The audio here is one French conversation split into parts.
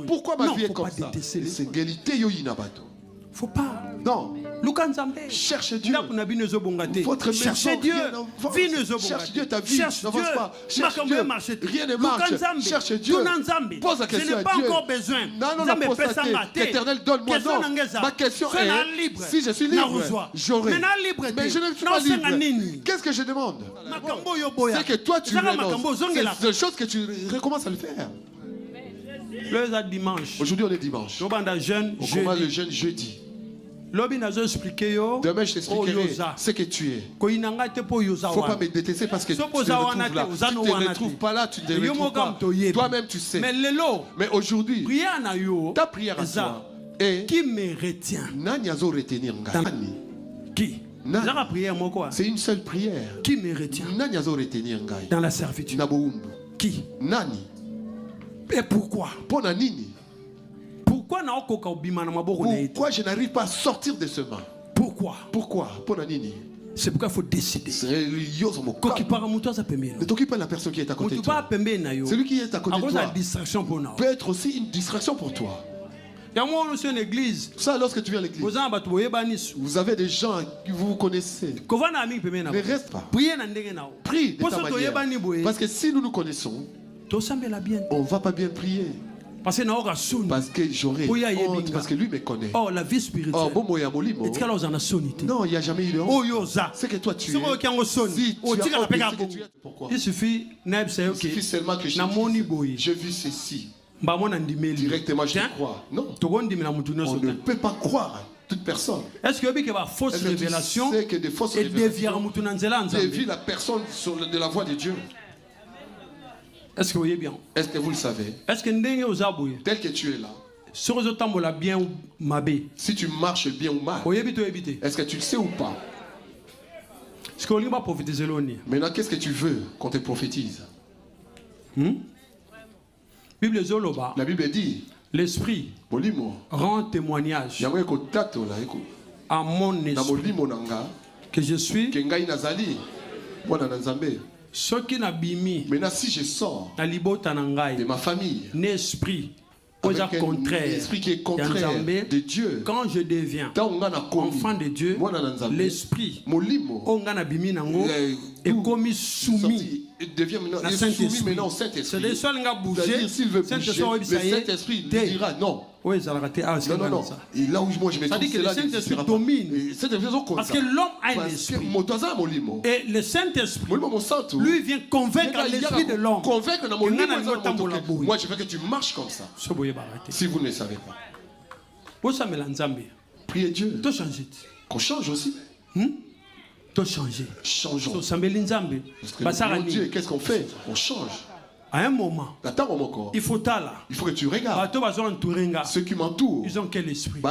pourquoi ma vie est comme ça? C'est égalité yo inabato. Faut pas. Non. Cherche Dieu. Votre cherchez Dieu. Cherche Dieu ta vie. Cherche Dieu. Cherche Dieu. Rien ne marche. Cherche Dieu. Pose la question à Dieu. Je n'ai pas encore besoin. L'Éternel donne-moi. Non. Ma question est, si je suis libre, j'aurai. Mais je ne suis pas libre. Qu'est-ce que je demande? C'est que toi tu renonces. C'est des choses que tu recommences à le faire. Aujourd'hui on est dimanche. On commence le jeûne jeudi. Demain je t'expliquerai ce que tu es. Il ne faut pas me détester parce que tu te retrouves là. Tu ne te retrouves pas là, tu ne te retrouves pas. Toi-même tu sais. Mais aujourd'hui, ta prière à toi est qui me retient. Qui? C'est une seule prière. Qui me retient dans la servitude? Qui? Et pourquoi? Pourquoi je n'arrive pas à sortir de ce main? Pourquoi? C'est pourquoi il faut décider. Ne t'occupe pas de la personne qui est à côté de toi. Celui qui est à côté de toi peut être aussi une distraction pour toi. Ça, lorsque tu viens à l'église, vous avez des gens que vous connaissez. Ne reste pas. Prie de ta manière. Parce que si nous nous connaissons, on ne va pas bien prier. Parce que j'aurai honte, parce que lui me connaît. Oh, la vie spirituelle. Non, il n'y a jamais eu de honte. C'est que toi tu es. Si tu as honte, pourquoi? Il suffit seulement que je vis ceci. Directement, je te crois. Non. On ne peut pas croire toute personne. Est-ce que la fausse révélation dévie la personne de la voie de Dieu? Est-ce que vous voyez bien? Est-ce que vous le savez? Est-ce que tel que tu es là, si tu marches bien ou mal, est-ce que tu le sais ou pas? Maintenant, qu'est-ce que tu veux qu'on te prophétise? La Bible dit l'esprit rend témoignage à mon esprit que je suis. Maintenant, si je sors de ma famille, l'esprit qui est contraire de Dieu, quand je deviens enfant de Dieu, l'esprit est commis soumis. Devient maintenant au Saint-Esprit. C'est-à-dire s'il veut bouger, le Saint-Esprit dira non. Oui, ça l'a raté. Non, non. Et là où moi je me trouve, c'est là que le Saint-Esprit domine. Parce que l'homme a un esprit. Et le Saint-Esprit, lui vient convaincre l'esprit de l'homme. Moi je veux que tu marches comme ça. Si vous ne le savez pas. Priez Dieu. Qu'on change aussi. Changeons. Mon Dieu, qu'est-ce qu'on fait? On change. À un moment, il faut que tu regardes. Ceux qui m'entourent, ils ont quel esprit?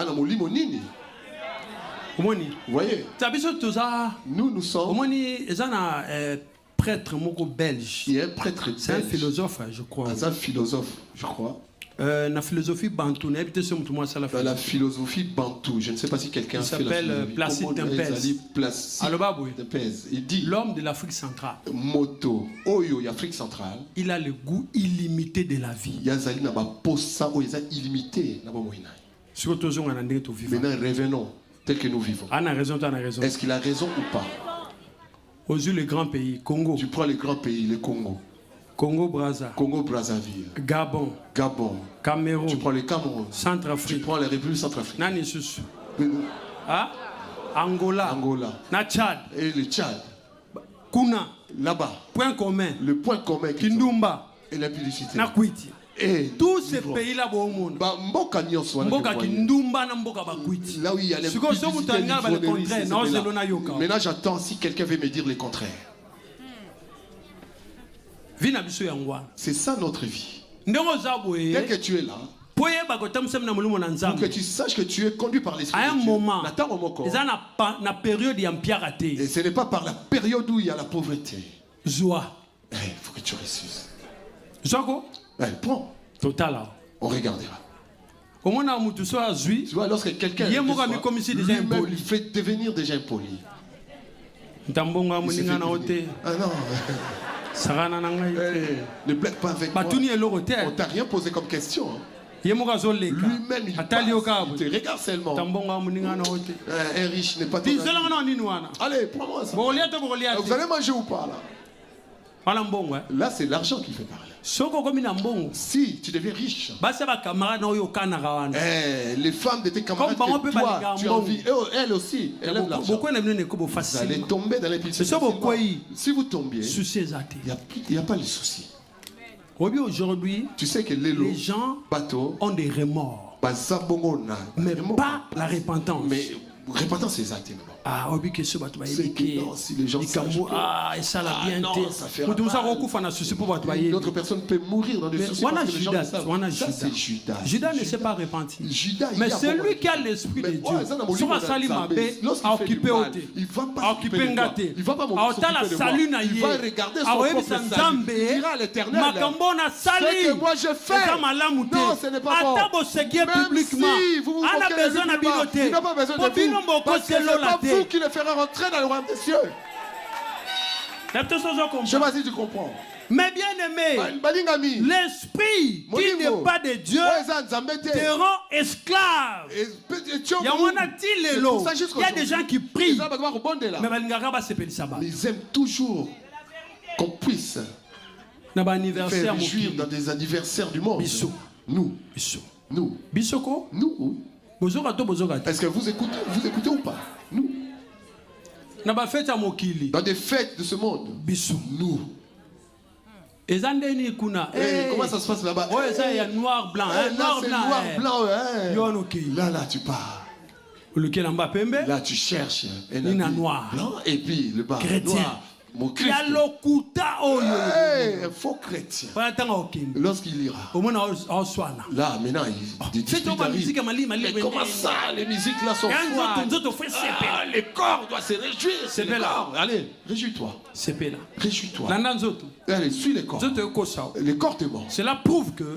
Vous voyez? Nous sommes. Prêtre belge. Il y a un prêtre belge. C'est un philosophe, je crois. Un philosophe, je crois. La philosophie bantou. Dans la philosophie bantou, je ne sais pas si quelqu'un s'appelle Placide Tempès. Il dit l'homme de l'Afrique centrale. Moto Oyo Afrique centrale. Il a le goût illimité de la vie. Yazali na ba posa oyo illimité na ba moina. Maintenant revenons tel que nous vivons. Est-ce qu'il a raison ou pas? Aux yeux les grands pays, Congo. Tu prends les grands pays, le Congo. Congo-Brazzaville. Gabon. Cameroun. Tu prends le Cameroun. Centrafrique. Tu prends les républiques centrafricaines. Nani susu. Angola. Na Tchad. Et le Tchad. Kuna. Là-bas. Point commun. Le point commun. Kindumba. Et la publicité. Na Kwiti. Et tous ces pays-là, Mboka Kindumba na Mboka Bakwiti. Là où il y a les maintenant j'attends si quelqu'un veut me dire le contraire. C'est ça notre vie. Tel que tu es là, pour que tu saches que tu es conduit par l'Esprit de Dieu. À un moment, et ce n'est pas par la période où il y a la pauvreté. Il faut que tu ressuscites. Prends. On regardera. Tu vois, lorsque quelqu'un lui fait devenir déjà impoli. Ah non. Ne blague pas avec moi. On t'a rien posé comme question. Lui-même, il passe, il te regarde seulement. Un riche n'est pas ton ami. Allez, prends-moi ça. Vous allez manger ou pas là? Là, c'est l'argent qui fait parler. Si tu deviens riche, les femmes de tes camarades que toi, tu as envie, elles aussi, elles aiment l'argent. Vous allez tomber dans les pieds. Si vous tombiez, il n'y a pas de souci. Aujourd'hui, tu sais que les gens ont des remords, mais pas la repentance. Mais repentance, c'est exact. Ah, c'est que si les gens savent et ça l'a bien été. Une autre personne peut mourir dans des soucis parce que les gens le savent. Ça, c'est Judas. Judas ne s'est pas repenti. Mais celui qui a l'esprit de Dieu, il va pas il va regarder son propre salut. Il dira à l'Éternel, ce que moi je fais, non, ce n'est pas bon. Même si vous vous moquez de lui, il n'a pas besoin de vous. Parce que ce n'est pas vous qui le ferez rentrer dans le royaume des cieux. Je sais pas si tu comprends. Mais bien aimé, l'esprit qui n'est pas de Dieu te rend esclave. Il y a des gens qui prient, mais ils aiment toujours qu'on puisse faire jouir dans des anniversaires du monde. Nous. Est-ce que vous écoutez ou pas? Nous. Dans des fêtes de ce monde. Nous. Comment ça se passe là-bas? Il y a noir blanc. Là, tu pars. Là, tu cherches un noir blanc et puis le bas chrétien. Il y a un faux chrétien. Lorsqu'il ira. Là, maintenant, il dit mais comment ça, les musiques là sont froides. Les corps doivent se réjouir. Allez, réjouis-toi. Réjouis-toi. Allez, suis les corps. Les corps te mentent. Cela prouve que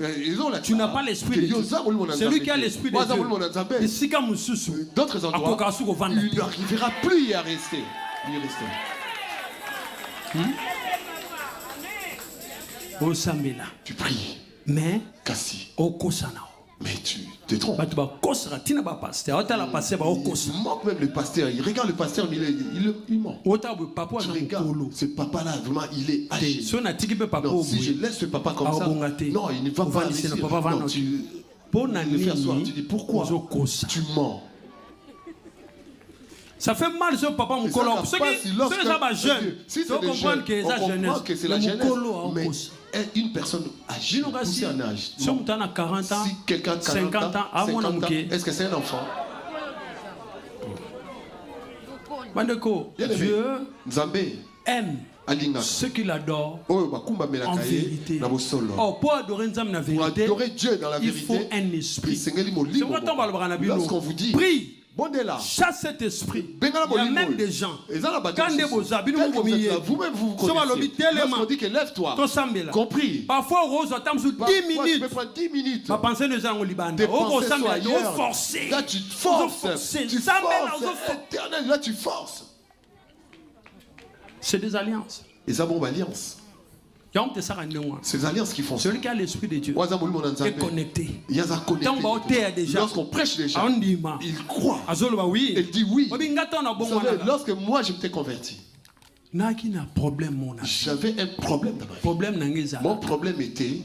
tu n'as pas l'esprit de Dieu. Celui qui a l'esprit de Dieu. D'autres endroits, il n'arrivera plus à rester. Tu pries. Mais tu te trompes. Il manque même le pasteur. Il regarde le pasteur, mais il ment. Tu regardes ce papa-là, vraiment, il est âgé. Non, si je laisse ce papa comme ça, non, il ne va pas réussir. Non, tu le fais asseoir. Tu dis pourquoi tu mens. Ça fait mal ce papa mon colo. Ceux qui sont jeunes, si c'est des jeunes, on comprend que c'est la jeunesse. Mais une personne âgée, poussée en âge. Si on a 40 ans, si quelqu'un a 50 ans, est-ce que c'est un enfant? Dieu aime ceux qui l'adorent en vérité. Pour adorer Dieu dans la vérité, il faut un esprit. C'est lorsqu'on vous dit, prie. Chasse cet esprit. Il y a même des gens. Quand vous-même vous connaissez. Lorsqu'on dit que lève-toi, compris. Parfois, Rose attend 10 minutes. Tu peux prendre 10 minutes. Ma pensée ne s'en Liban. Tes pensées sont ailleurs. Là, tu forces. Là, tu forces. C'est des alliances. Et ça, bon, alliance. Ces alliances qui font ça. Celui qui a l'esprit de Dieu est connecté. Lorsqu'on prêche déjà, il croit. Il dit oui. Lorsque moi je m'étais converti, j'avais un problème dans ma vie. Mon problème était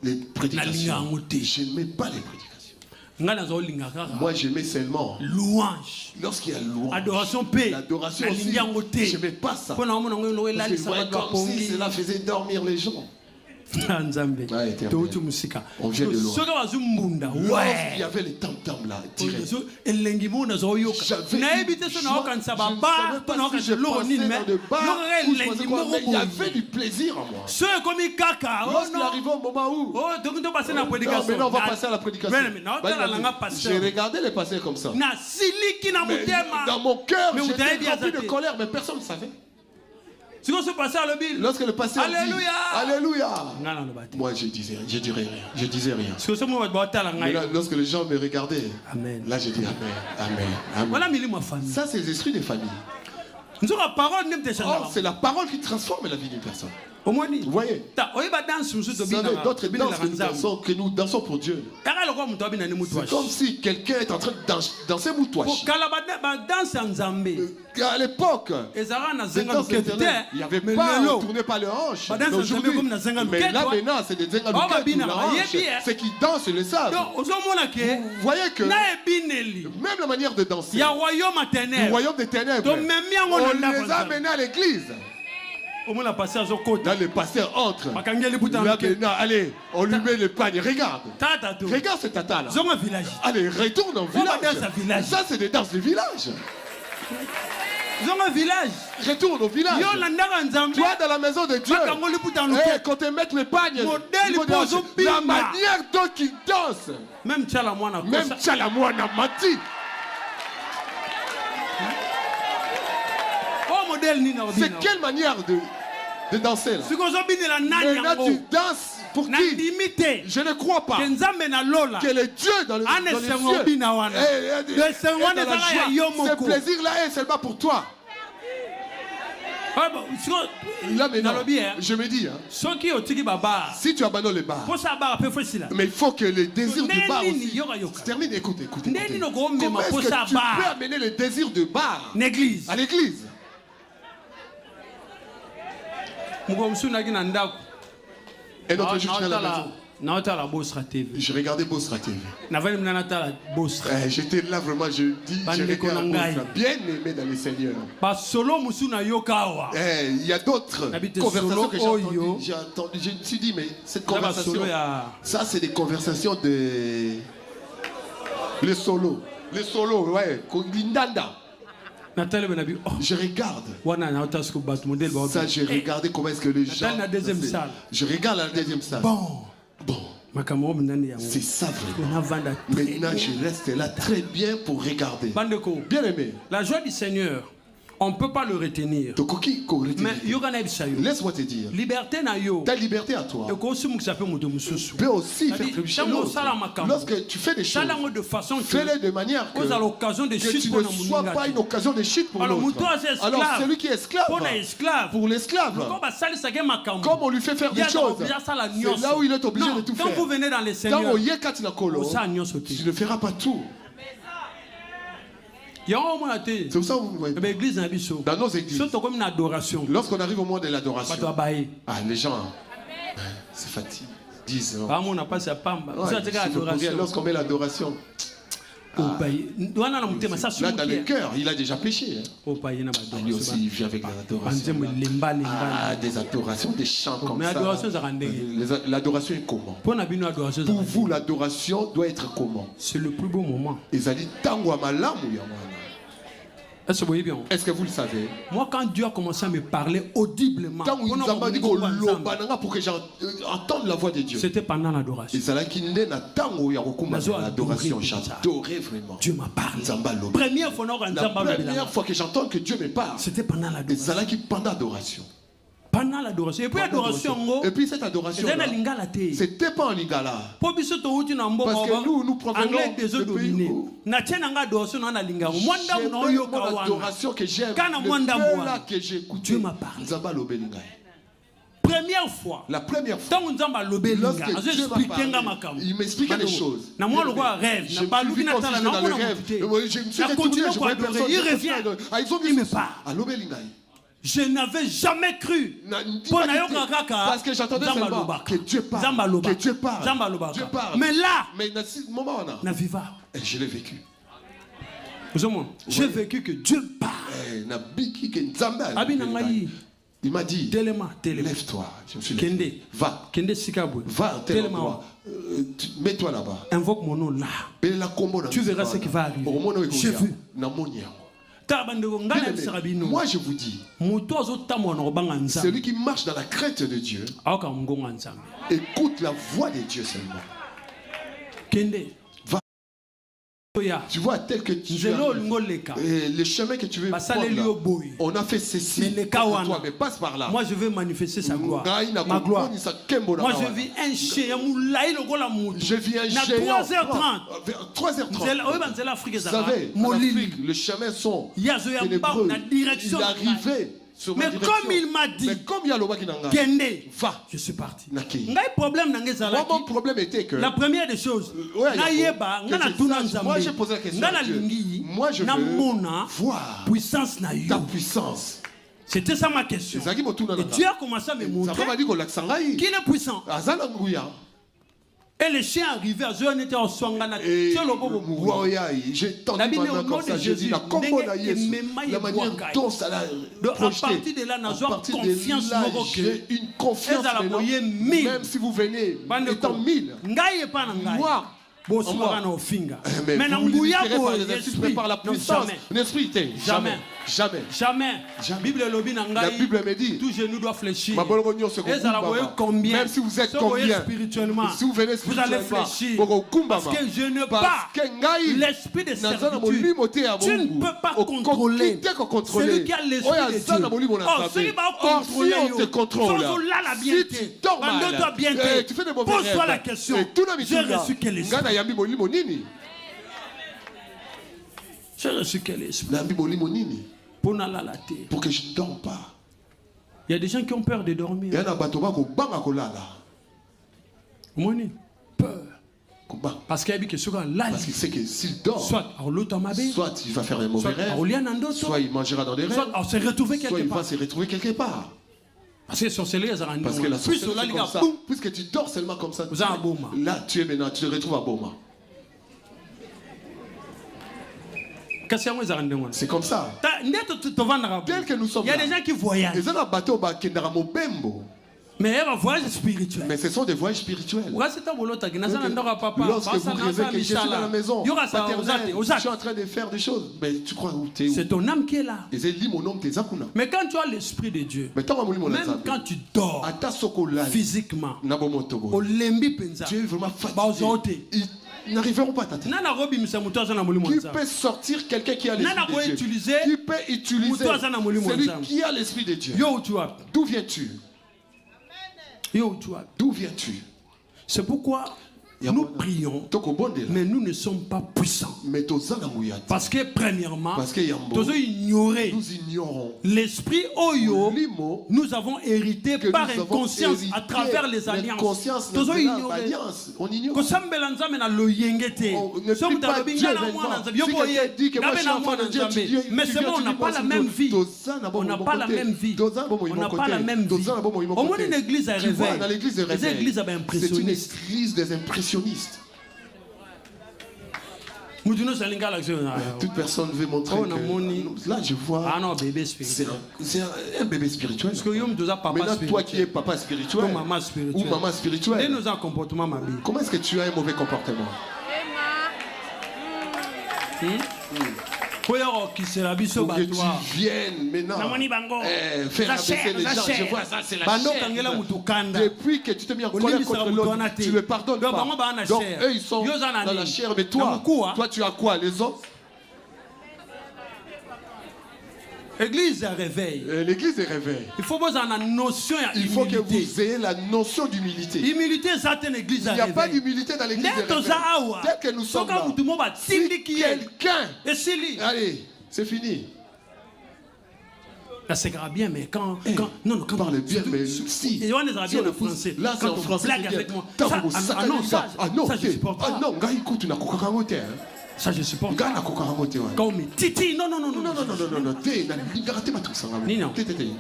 les prédications. Je n'aimais pas les prédications. Moi j'aimais seulement louange. Lorsqu'il y a louange, adoration, paix, l'adoration aussi, je n'aimais pas ça. Parce que comme si cela faisait dormir les gens. On vient de loin. Lorsqu'il y avait les tam-tams là, il y avait du plaisir en moi. Lorsqu'il arrivait au moment où maintenant on va passer à la prédication. J'ai regardé les pasteurs comme ça. Mais dans mon cœur, j'étais rempli de colère, mais personne ne savait. Lorsque le pasteur dit Alléluia, moi je disais rien. Mais là, lorsque les gens me regardaient, là je dis Amen. Ça c'est les esprits des familles. Oh, c'est la parole qui transforme la vie d'une personne. Vous voyez? Vous savez, d'autres danses que nous dansons pour Dieu. C'est comme si quelqu'un est en train de danser moutouache. À l'époque, il n'y avait pas, on ne tournait pas les hanches. Mais là maintenant, c'est des zengaluka qui tournent les hanches. Ceux qui dansent le savent. Vous voyez que même la manière de danser, le royaume des ténèbres, on les a menés à l'église. Là, le pasteur entre. Là, allez, on lui met le panier. Regarde. Regarde ce tata là. Allez, retourne au village. Ça, c'est des danses de village. Retourne au village. Toi, dans la maison de Dieu, quand tu mets le panier, la manière dont il danse, même Tchalamouana mati. C'est quelle manière de danser là? Maintenant tu danses pour qui? Je ne crois pas que le Dieu dans le ciel, ce plaisir-là est seulement pour toi. Là maintenant, je me dis, si tu abandonnes le bar, mais il faut que le désir du bar aussi termine. Écoute. Comment est-ce que tu peux amener le désir du bar à l'église? Et notre juge à la maison. Je regardais Bosra TV. J'étais là vraiment, je dis, je regarde Bosra, bien aimé dans le Seigneur. Il y a d'autres conversations que j'ai entendues. Je me suis dit, mais cette conversation, ça c'est des conversations de... Les solos, ouais, Lindanda. Je regarde. Ça, j'ai regardé comment est-ce que les gens... Je regarde la deuxième salle. Bon. C'est ça vraiment. Maintenant, je reste là très bien pour regarder. Bien aimé. La joie du Seigneur, on ne peut pas le retenir. Mais laisse-moi te dire. Ta liberté à toi. Peut aussi faire trébucher l'autre. Lorsque tu fais des choses, fais-les de manière que tu ne sois pas une occasion de chute pour l'autre. Alors celui qui est esclave, pour l'esclave, comme on lui fait faire des choses, c'est là où il est obligé de tout faire. Quand vous venez dans les Seigneurs, tu ne feras pas tout. C'est pour ça que vous voyez. Dans nos églises, lorsqu'on arrive au moment de l'adoration, les gens, c'est fatigué. Disent. Lorsqu'on met l'adoration, là dans le cœur, il a déjà péché. Lui aussi, il vit avec l'adoration. Des adorations, des chants comme ça. L'adoration est comment? Pour vous, l'adoration doit être comment? C'est le plus beau moment. Est-ce que vous le savez? Moi, quand Dieu a commencé à me parler audiblement, pour que j'entende la voix de Dieu, c'était pendant l'adoration. J'adorais vraiment. Dieu m'a parlé. La première fois que j'entends que Dieu me parle, c'était pendant l'adoration. Pendant l'adoration. Et puis cette adoration, c'était pas en lingala. Parce que nous provenons de pays où l'adoration que j'aime, que j'écoute, Dieu m'a parlé. Première fois. La première fois. Il m'expliquait des choses. Je me suis retourné, je voyais personne. Il revient. Il me parle. Je n'avais jamais cru. Parce que j'entendais seulement que Dieu parle. Que Dieu parle. Dieu parle. Mais là, et je l'ai vécu. J'ai vécu que Dieu parle. Il m'a dit, lève-toi. Je me suis levé. Va. Va, mets-toi là-bas. Invoque mon nom là. Tu verras ce qui va arriver. J'ai vu. Moi je vous dis, celui qui marche dans la crainte de Dieu écoute la voix de Dieu seulement. Va. Tu vois, tel que tu le chemin que tu veux prendre, on a fait ceci pour toi, mais passe par là. Moi je veux manifester sa gloire, ma gloire. Moi je vis un géant. Je vis un géant. 3h30. Vous savez, en Afrique, le chemin sont ténébreux. Il arrivait Mais comme il m'a dit, Kende, va, je suis parti. Mon problème était que la première des choses, moi j'ai posé la question, moi je veux voir ta puissance. C'était ça ma question. Et Dieu a commencé à me montrer qu'il est puissant. Et les chiens arrivaient à Zoé, était en Swangana. J'ai tendu ma main comme ça, je dis la combo la manière dont ça l'a projeté. À partir de là, j'ai une confiance même si vous venez étant 1000. Moi, mais l'esprit par la puissance. L'esprit, jamais. Jamais. La Bible me dit tout genou doit fléchir. Même si vous êtes combien, si vous venez vous allez fléchir. Parce que je ne pas l'esprit de servitude. Tu ne peux pas contrôler celui qui a l'esprit de Dieu. Celui qui va contrôler. Si tu dors mal, tu fais des mauvais rêves. Pose-toi la question. J'ai reçu quel esprit? J'ai reçu quel esprit? Pour que je ne dorme pas. Il y a des gens qui ont peur de dormir. Peur. Parce qu'il sait que s'il dort, soit il va faire un mauvais rêve, soit il mangera dans des rêves, soit il va se retrouver quelque part. Parce que la sorcellerie, c'est comme ça. Puisque tu dors seulement comme ça, là tu es maintenant, tu te retrouves à Boma. C'est comme ça. Tel que nous sommes, il y a des gens qui voyagent. Mais Mais ce sont des voyages spirituels. Lorsque vous rêvez que je suis dans la maison, je suis en train de faire des choses. Mais tu crois où tu es? C'est ton âme qui est là. Mais quand tu as l'esprit de Dieu, même quand tu dors physiquement, tu es vraiment fatigué. Ils n'arriveront pas à t'atteindre. Qui peut sortir quelqu'un qui a l'esprit de Dieu? Qui peut utiliser celui qui a l'esprit de Dieu? D'où viens-tu? D'où viens-tu? C'est pourquoi nous prions, mais nous ne sommes pas puissants. Parce que premièrement, nous ignorons l'esprit Oyo. Nous avons hérité par inconscience à travers les alliances. Nous ignorons. Mais c'est bon, on n'a pas la même vie. On n'a pas la même vie. On n'a pas la même vie. Au moins une église à réveil. C'est une église des impressionnistes. Toute personne veut montrer que là je vois c'est un bébé spirituel. Maintenant toi qui es papa spirituel ou maman spirituelle, comment est-ce que tu as un mauvais comportement? Pour que tu viennes maintenant faire abaisser les gens. Je vois ça, c'est la chair. Depuis que tu te mets en colère contre l'autre, tu ne le pardonnes pas. Donc eux ils sont dans la chair. Mais toi tu as quoi? Les autres? L'église est réveil. L'église est réveil. Il faut que vous ayez la notion d'humilité. Il n'y a pas d'humilité dans l'église de réveil. Tel que nous sommes là. Si quelqu'un... Allez, c'est fini. Là, c'est grave bien, mais quand parle bien, mais si. Et on est bien en français. Là, c'est en français. Blague avec moi. Ça, je supporte pas. Non, gars, écoute, tu n'as pas ça, je supporte. Quand mais Titi, non.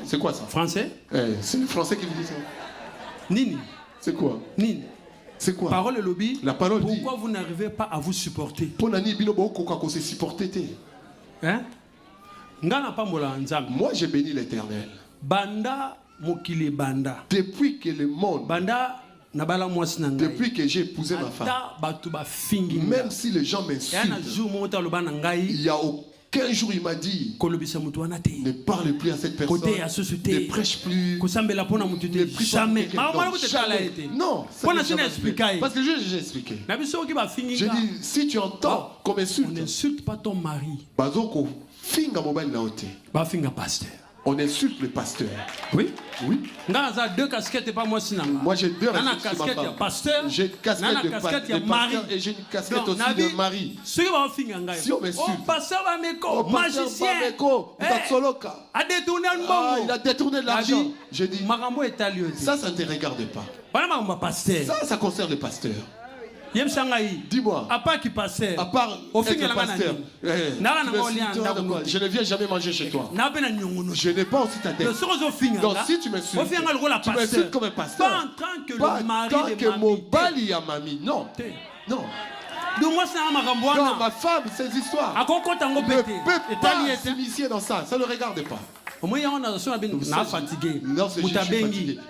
C'est quoi ça? Français? C'est le français qui vous dit ça. Nini. C'est quoi? Nini. C'est quoi? Parole et lobby. La parole dit. Pourquoi vous n'arrivez pas à vous supporter? Hein? Moi, j'ai béni l'Éternel. Banda mokile banda. Depuis que le monde. Banda. Depuis que j'ai épousé ma femme, même si les gens m'insultent, il n'y a aucun jour il m'a dit ne parle plus à cette personne, ne prêche plus, ne prie jamais. Non, parce que j'ai expliqué. J'ai dit, si tu entends qu'on m'insulte, on n'insulte pas ton mari, on On insulte le pasteur. Oui. Oui. Moi j'ai deux casquettes. J'ai une casquette de pasteur et j'ai une casquette aussi de mari. Si on m'insulte, magicien, il a détourné de l'argent. J'ai dit, ça ne te regarde pas. Ça concerne le pasteur. Dis-moi, à part être pasteur, je ne viens jamais manger chez toi. Je n'ai pas aussi ta dette. Donc si tu m'insultes, tu m'insultes comme un pasteur. Pas en tant que mon bali à mamie. Non. Non. Non, ma femme, ces histoires. Le peuple pas s'initier dans ça. Ça ne le regarde pas. Non, fatigué.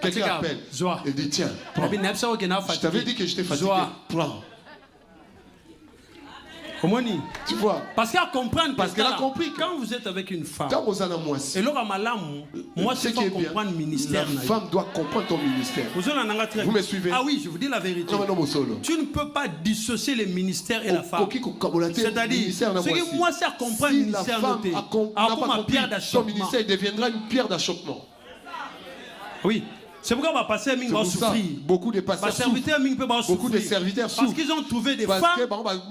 Quelqu'un appelle. Il dit tiens, prends. Je t'avais dit que j'étais fatigué. Prends. Tu vois? Parce qu'elle comprend. Parce qu'elle a compris. Quand vous êtes avec une femme, et moi c'est pas comprendre le ministère. La femme doit comprendre ton ministère. Vous me suivez? Ah oui, je vous dis la vérité. Tu ne peux pas dissocier le ministère et la femme. C'est-à-dire, ce que moi c'est comprendre le ministère. Son ministère deviendra une pierre d'achoppement. Oui. C'est pourquoi on va passer à souffrir. Beaucoup de pasteurs souffrent. Beaucoup de serviteurs souffrent. Parce qu'ils ont trouvé des femmes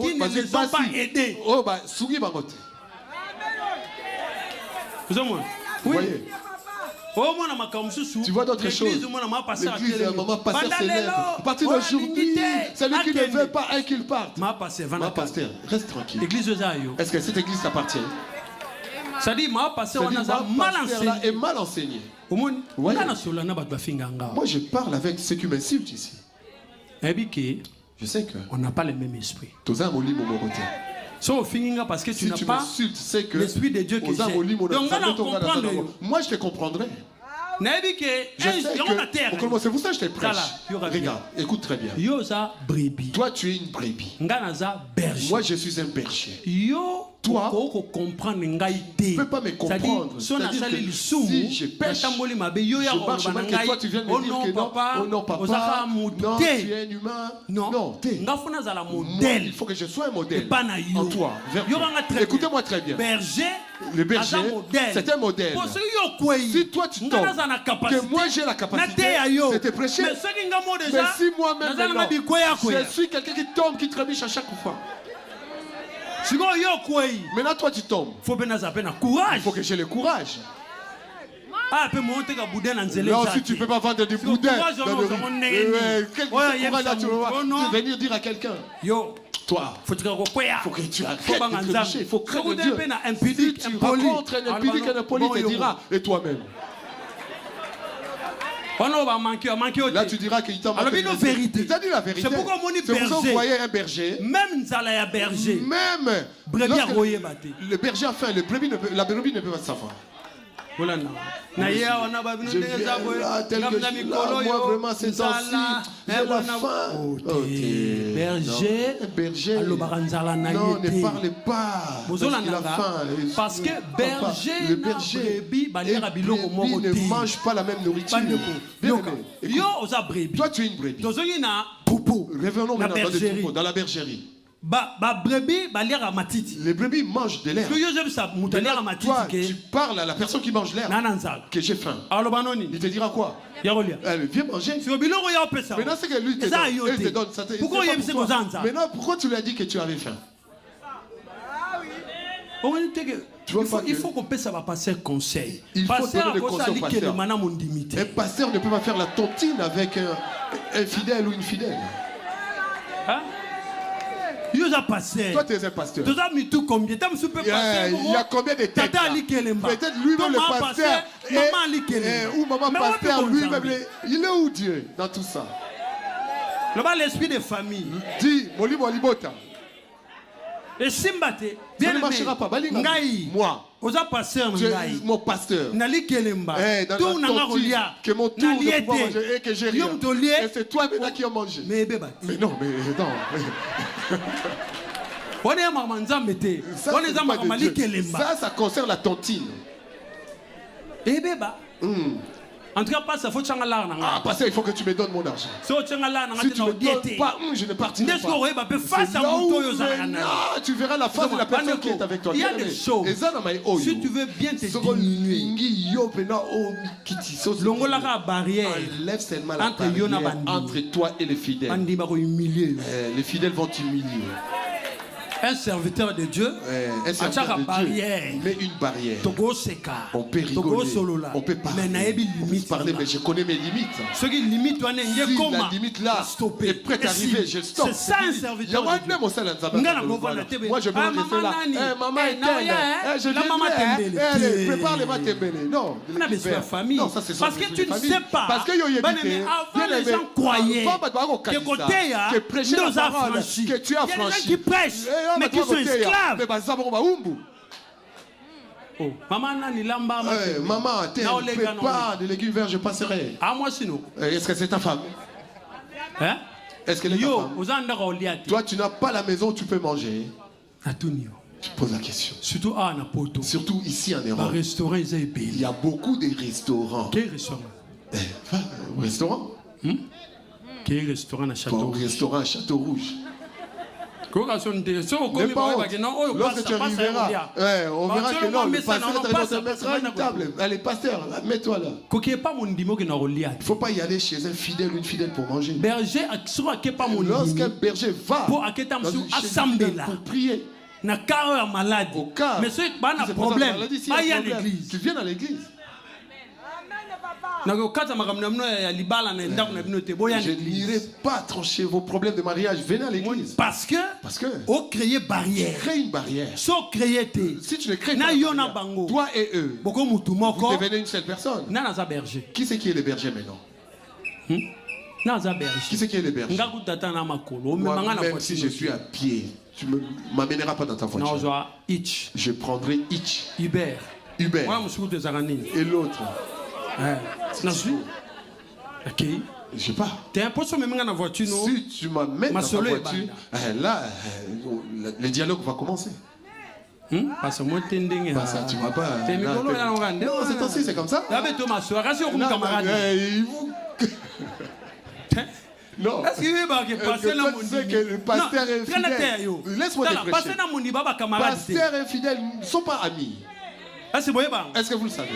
qui ne les ont pas aidés. Vous voyez? Tu vois d'autres choses. L'église, maman pasteur s'élève. À partir d'aujourd'hui, celui qui ne veut pas, qu'il parte. Ma pasteur, reste tranquille. Est-ce que cette église t'appartient? Ça dit, ma pasteur, on a mal enseigné. Moi, je parle avec ceux qui m'insultent ici. Je sais que on n'a pas le même esprit. Parce que tu n'as pas l'esprit de Dieu que j'ai. Moi, je te comprendrai. C'est pour ça que je te prêche. Regarde, écoute très bien. Toi, tu es une brebis. Moi, je suis un berger. Toi, tu ne peux pas me comprendre. C'est-à-dire que si je pêche, je marche mal que toi, tu viens me dire que non, oh non, papa, non, tu es un humain. Non, il faut que je sois un modèle en toi. Écoutez-moi très bien. Le berger, c'est un modèle. Si toi tu tombes, que moi j'ai la capacité de te prêcher, mais si moi-même je suis quelqu'un qui tombe, qui trébuche à chaque fois. Maintenant toi tu tombes. Il faut que j'ai le courage. Là aussi tu ne peux pas vendre du boudin dans le riz. Quel courage là tu vas venir dire à quelqu'un? Toi, il faut que tu arrêtes de trébucher. Il faut craindre Dieu. Si tu rencontres un impudique, un impoli te dira, et toi-même. Là tu diras qu'il t'a manqué. Il t'a dit la vérité. C'est pourquoi vous voyez un berger. Même le berger a faim, la brebis ne peut pas savoir. Je viens là, tel que je suis là, moi vraiment c'est temps-ci, j'ai la faim. Berger, non, ne parlez pas, parce qu'il a faim. Le berger ne mange pas la même nourriture. Toi tu es une brebis. Revenons maintenant dans la bergerie. Les brebis mangent de l'herbe. Toi, tu parles à la personne qui mange l'herbe que j'ai faim. Il te dira quoi? Viens manger. Maintenant, c'est que lui te donne. Maintenant, pourquoi tu lui as dit que tu avais faim? Il faut qu'on puisse passer conseil. Il faut donner des conseils au pasteur. Un pasteur ne peut pas faire la tontine avec un fidèle ou une fidèle. Toi, tu es un pasteur. Il y a combien de têtes? Peut-être lui-même le pasteur ou maman pasteur, lui-même. Il est où Dieu dans tout ça? L'esprit de famille. Dis, et Simbate, ça ne marchera pas. Moi, tu es mon pasteur. Dans la tortille, que mon tour de pouvoir manger et que j'ai rien. Et c'est toi maintenant qui as mangé. Mais non, mais non. Ça concerne la tontine. En tout cas, pas ça, faut que tu ah, pasteur, il faut que tu me donnes mon argent. Si tu ne me donnes pas, je ne partirai pas. Tu verras la face de la personne qui est avec toi. Il y a des choses. Si tu veux bien te diminuer, enlève seulement la barrière entre toi et les fidèles. Les fidèles vont t'humilier. Un serviteur de Dieu, un serviteur de Dieu met une barrière. On peut rigoler, on peut parler, mais je connais mes limites. Si la limite là est prête à arriver, je stoppe. C'est ça un serviteur de Dieu. Moi je veux rester là. Maman est telle. Je prépare les matembele. Non, non, ça c'est parce que tu ne sais pas. Parce que les gens croyaient que côté que prêcher la parole, que tu as franchi. Qui prêchent. Mais qui sont esclaves. Oh. Maman, prépare de légumes verts, je passerai. Ah, moi, sinon. Est-ce que c'est ta femme? Hein? Est-ce que c'est ta femme? Toi, tu n'as pas la maison où tu peux manger. Tu poses la question. Surtout ici en Europe. Il y a beaucoup de restaurants. Quel restaurant? Restaurant? Quel restaurant à Château Rouge? Restaurant à Château Rouge. Lorsque tu arriveras, on verra que non, le pasteur te mettra une table. Allez, pasteur, mets-toi là. Il ne faut pas y aller chez un fidèle ou une fidèle pour manger. Lorsqu'un berger va dans une fidèle pour prier, au cas mais c'est pas un problème, tu viens à l'église. Je n'irai pas trancher vos problèmes de mariage. Venez à l'église. Parce que on crée barrière. Tu crées une barrière. Si tu ne crées pas, toi et eux, vous devenez une seule personne. Qui c'est qui est le berger maintenant? Qui c'est qui est le berger? Même si je suis à pied, tu ne m'amèneras pas dans ta voiture. Je prendrai Hitch. Uber. Et l'autre. Ok. Je sais pas. T'es un peu sur même dans la voiture, non? Si tu m'amènes dans ta voiture, là, le dialogue va commencer. Parce que moi, tu m'as pas. Non, c'est ainsi, c'est comme ça. Non. Est-ce que le pasteur est fidèle. Laisse-moi te prêcher. Pasteur et fidèle ne sont pas amis. Est-ce que vous le savez?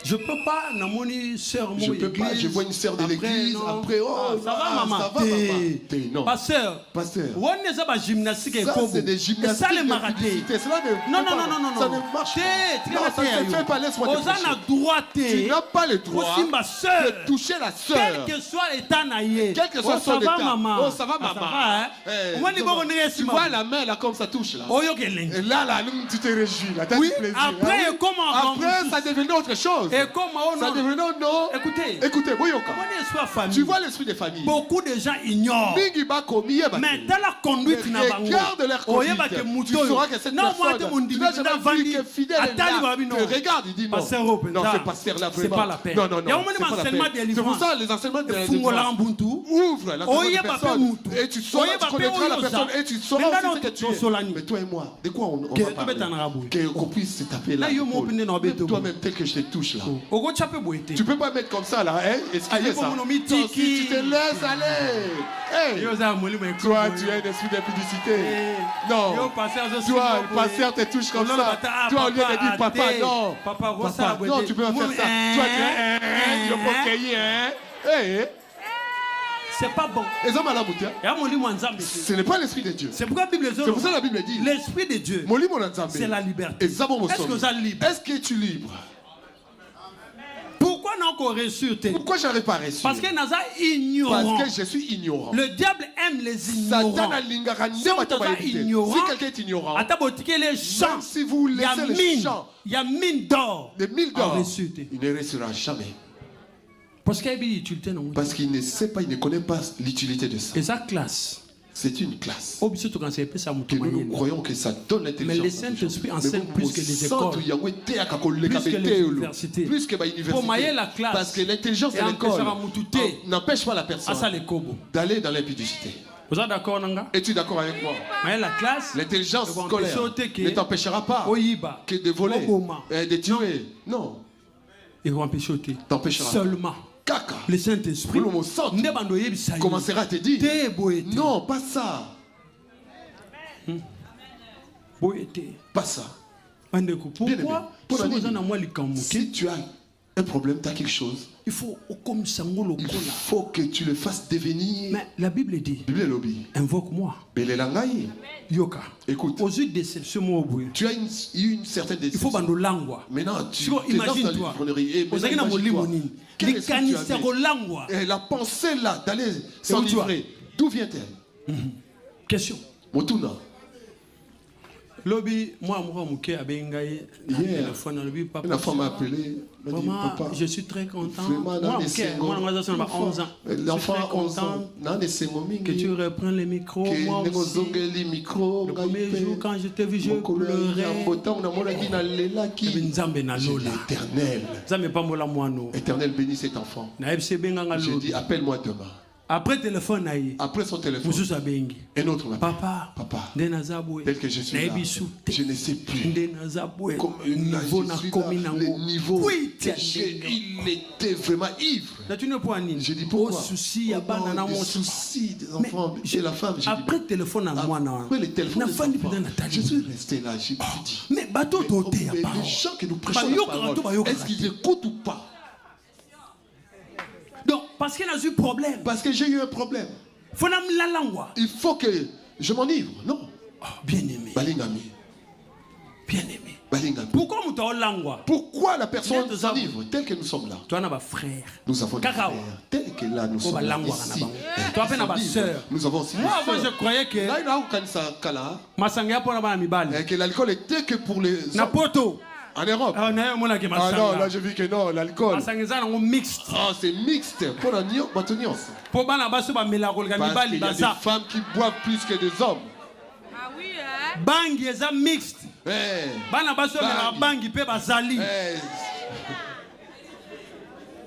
Je peux pas, je peux pas, je vois une sœur de l'église, après, oh, ça va maman, non. Pasteur, ça c'est des gymnastiques ça les marathés. Non, ça ne marche pas. Non, ça ne se fait pas, laisse-moi te prêcher. Tu n'as pas le droit de toucher la sœur. Quel que soit l'état naïe. Quel que soit son état. Oh, ça va maman. Tu vois la main là, comme ça touche là. Et là, tu te réjouis là, t'as du plaisir. Après, ça devenait autre chose. Et comme ça devenait non. Écoutez, tu vois l'esprit des familles. Beaucoup de gens ignorent. Mais dans la conduite, regarde leur conduite. Tu sauras que cette personne, tu n'as jamais vu que fidèle te regarde, il dit non. Non, ce pasteur là, c'est pas la peine. Non, c'est pas la peine. C'est pour ça les enseignements de la délivrance. Ouvre la personne et tu sauras, tu connaîtras la personne et tu sauras aussi ce que tu es. Mais toi et moi, de quoi on va parler? Qu'on puisse se taper là. Toi-même, tel que je te touche là. Tu peux pas mettre comme ça là, hein? Esquiver ça. Si tu te laisses aller. Hey. Toi, tu as un esprit d'impudicité. Non. Toi, le pasteur te touche comme ça. Toi, au lieu de dire papa, non. Papa, non, tu peux pas faire ça. Toi, tu es c'est pas bon. Ce n'est pas l'esprit de Dieu. C'est pourquoi c'est pour ça la Bible dit. L'esprit de Dieu, c'est la liberté. Est-ce que tu es libre? Pourquoi non qu'on reçu? Pourquoi je n'avais pas reçu? Parce que Naza ignorant. Parce que je suis ignorant. Le diable aime les ignorants. Si quelqu'un est ignorant, les champs, si vous laissez les champs, il y a mine d'or. Des mines d'or. Il ne restera jamais. Parce qu'il ne sait pas, il ne connaît pas l'utilité de ça. Et sa classe. C'est une classe. Que nous croyons que ça donne l'intelligence. Mais le Saint-Esprit enseigne plus que les écoles, plus que l'université. Parce que l'intelligence de l'école n'empêche pas la personne d'aller dans l'impudicité. Es-tu d'accord avec moi? L'intelligence scolaire ne t'empêchera pas que de voler, de tuer. Non. t'empêchera. Seulement. Kaka. Le Saint-Esprit commencera à te dire non, pas ça. Pas ça. Pourquoi? Si tu as un problème, tu as quelque chose, il faut que tu le fasses devenir. Mais la Bible dit, invoque-moi. Yoka. Écoute, tu as eu une certaine décision. Il faut maintenant, tu imagine-toi. La pensée là d'aller s'enivrer, d'où vient-elle? Question. Motuna. Lobby, moi, la femme m'a appelé. Maman, je suis très content. L'enfant a 11 ans. Que tu reprends le micro. Moi aussi. Le premier jour, quand je t'ai vu, je pleurais. Éternel, bénis cet enfant. J'ai dit, appelle-moi demain. Après téléphone, après son téléphone, un autre m'appelle. Papa, tel que je suis là, je ne sais plus. Comme le niveau, il était vraiment ivre. Je dis pourquoi? Les soucis des enfants chez la femme. Après téléphone, après le téléphone, je suis resté là, j'ai dit. Mais les gens que nous prêchons la parole, est-ce qu'ils écoutent ou pas? Donc, parce qu'il a eu problème. Parce que j'ai eu un problème. Il faut que je m'enivre. Non. Oh, bien aimé. Balingami. Bien aimé. Balingami. Pourquoi la personne s'enivre tel que nous sommes là? Nous avons des frères. Tel que là nous sommes là, ici. Nous avons aussi des moi, avant, je croyais que que l'alcool était que pour les hommes. En Europe. Ah non, là j'ai vu que non, l'alcool. Ah, c'est mixte. Pour la parce qu'il y a des femmes qui boivent plus que des hommes. Ah oui, hein? Bangi est mixte.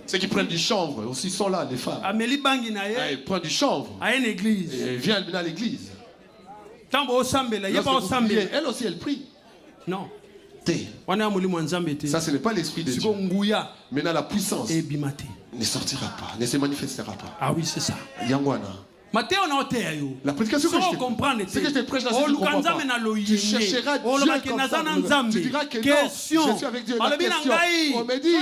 Ceux qui prennent du chanvre aussi sont là, les femmes. Ils prennent du chanvre. Et viennent à l'église. Elle aussi, elle prie. Non. Ça, ce n'est pas l'esprit de Dieu. Maintenant, la puissance ne sortira pas, ne se manifestera pas. Ah oui, c'est ça. Yangwana. La prédication que c'est que je te prêche là, tu ne comprends pas. Tu chercheras Dieu comme ça. Tu diras que non, je suis avec Dieu. La question, on me dit,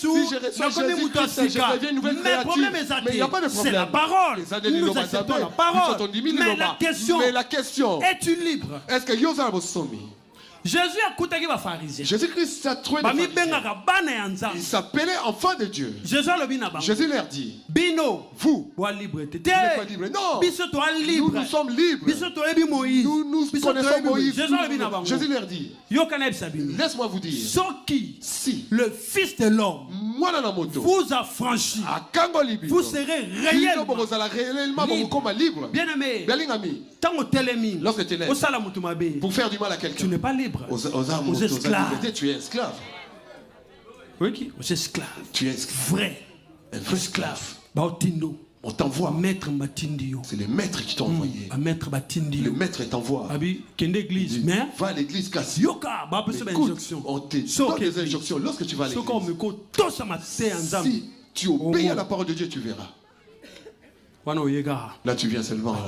si je reçois Jésus-Christ, je deviens une nouvelle créature. Mais il n'y a pas de problème. C'est la parole. Nous acceptons la parole. Mais la question, es-tu libre? Est-ce que Yosa Bosomi? Jésus-Christ a trouvé des pharisiens. Il s'appelait enfant de Dieu. Jésus leur dit, vous n'êtes pas libre. Non, nous sommes libres. Nous connaissons Moïse. Jésus leur dit, laisse-moi vous dire, si le Fils de l'homme vous a franchi, vous serez réellement libre. Bien aimé, lorsque tu lèves pour faire du mal à quelqu'un, tu n'es pas libre. Aux esclaves. Tu es esclave. Oui, aux esclaves. Tu es vrai. Un vrai esclave. On t'envoie. C'est le maître qui t'a envoyé. Le maître t'envoie. Va à l'église cassée. On te donne des injonctions lorsque tu vas à l'église. Si tu obéis à la parole de Dieu, tu verras. Là, tu viens seulement.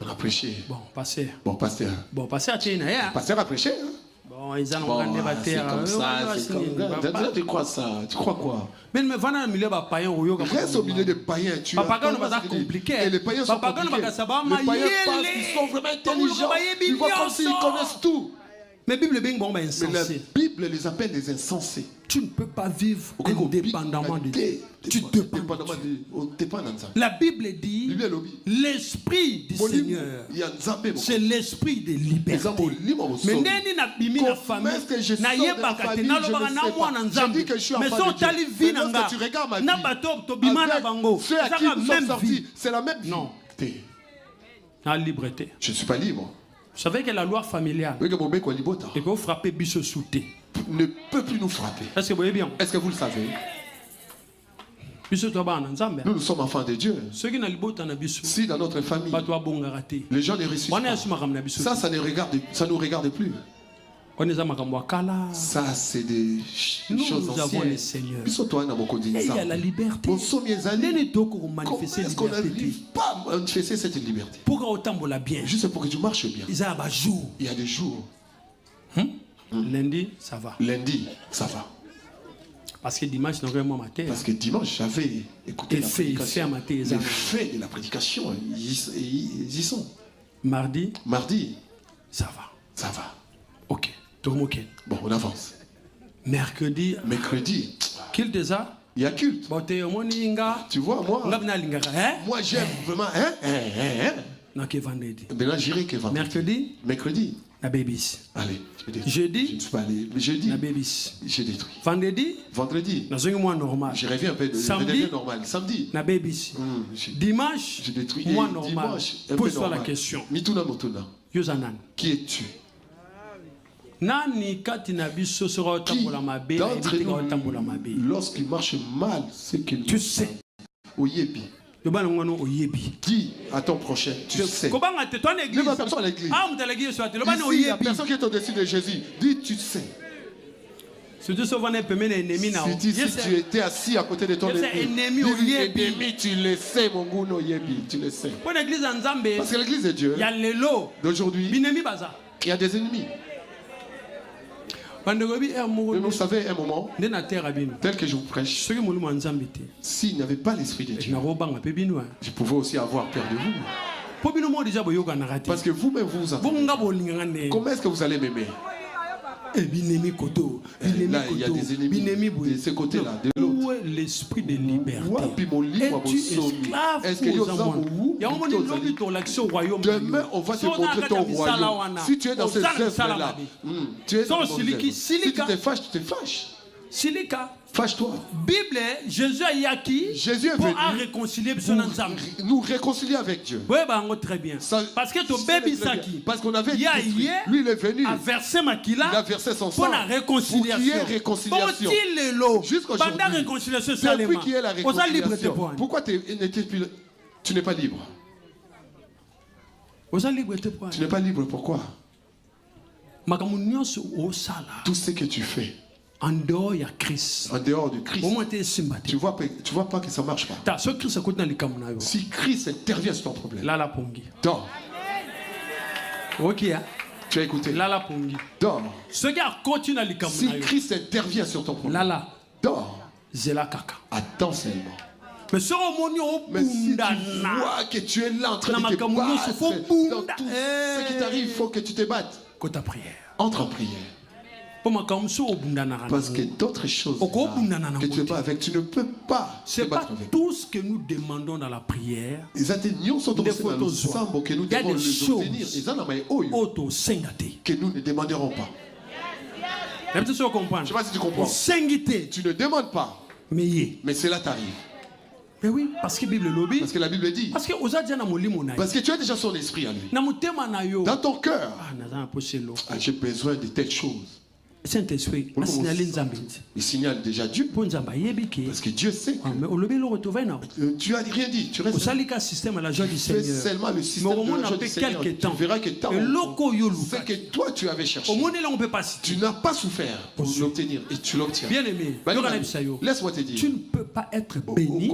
On a prêché. Bon, pasteur. Pasteur a prêché. Bon, ils ont c'est comme ça, c'est comme ça. Tu crois ça? Tu crois quoi? Reste au milieu des païens. Tu et les païens sont compliqués. Les païens pensent qu'ils sont vraiment intelligents. Ils voient comme s'ils connaissent tout. Mais la Bible les appelle des insensés. Tu ne peux pas vivre indépendamment de Dieu. Tu dépends. La Bible dit l'esprit du Seigneur, c'est l'esprit de liberté. Mais neni na bimi na famille na yebaka te na lobaka na mwana nzambe. Mais so tali vi na nga na bato to bima na bango. C'est la même vie. Non. La liberté. Je ne suis pas libre. Vous savez que la loi familiale et que frapper biso souté ne peut plus nous frapper. Est-ce que vous voyez bien? Est-ce que vous le savez? Nous sommes enfants de Dieu. Si dans notre famille, les gens ne réussissent pas, ça ne nous regarde plus. Ça, c'est des choses nous avons le Seigneur. Et il y a la liberté. Comment est-ce qu'on n'arrive pas à manifester cette liberté? Juste pour que tu marches bien. Il y a des jours. Lundi, ça va. Lundi, ça va. Parce que dimanche, j'avais écouté la prédication. Les faits de la prédication, ils y sont. Mardi, ça va. Ça va. Ok. Bon, on avance. Mercredi, il y a culte. Tu vois, moi j'aime vraiment. Maintenant, j'irai que vendredi. Mercredi. Allez, jeudi, j'ai détruit. Vendredi, je reviens un peu normal. Samedi, dimanche, j'ai détruit. Moi normal. Pose-toi la question. Qui es-tu? Lorsqu'il marche mal, c'est que tu sais. Dis à ton prochain, tu sais. Ne va personne à l'église. Ici, la personne qui est au-dessus de Jésus, dis tu sais. Si tu étais assis à côté de ton ennemi, tu le sais, mon gouno yebi, tu le sais. Parce que l'église de Dieu, d'aujourd'hui, il y a des ennemis. Mais vous savez, un moment, tel que je vous prêche, s'il n'y avait pas l'Esprit de Dieu, je pouvais aussi avoir peur de vous. Parce que vous-même, vous avez. Comment est-ce que vous allez m'aimer? Là, il y a des ennemis de ce côté-là, de l'autre. Où est l'esprit de liberté? Es-tu esclave? Est-ce que demain, on va te montrer ton royaume. Si tu es dans ces œuvres-là, tu es dans ces œuvres. Si tu te fâches, tu te fâches. Fâche-toi. Bible, Jésus est venu réconcilier nous réconcilier avec Dieu. Oui, très bien. Parce que ton bébé parce qu'on avait dit, lui il est venu. Il a versé son sang pour la réconciliation. Jusqu'aujourd'hui. Depuis qu'il y a la réconciliation. Pourquoi tu n'es pas libre? Tu n'es pas libre, pourquoi? Tout ce que tu fais en dehors, il y a Christ. En dehors du Christ. Tu vois pas que ça ne marche pas. Si Christ intervient sur ton problème. Dors. Ok. Tu as écouté. Dors. Si Christ intervient sur ton problème. Dors. Attends seulement. Mais si tu vois que tu es là en train de te battre, dans tout ce qui t'arrive, il faut que tu te battes. Entre en prière. Parce que d'autres choses que tu n'es pas avec, tu ne peux pas. C'est pas tout ce que nous demandons dans la prière. Il y a des choses que nous devons obtenir que nous ne demanderons pas. Je ne sais pas si tu comprends. Tu ne demandes pas. Mais cela t'arrive. Mais oui, parce que la Bible dit. Parce que tu as déjà son esprit à lui. Dans ton cœur. J'ai besoin de telles choses. Saint-Esprit, il signale déjà Dieu. Parce que Dieu sait. Tu n'as rien dit. Tu restes. Fais seulement le système de la joie du Seigneur. Tu verras que ce que toi tu avais cherché, tu n'as pas souffert pour l'obtenir et tu l'obtiens. Bien-aimé, laisse-moi te dire. Tu ne peux pas être béni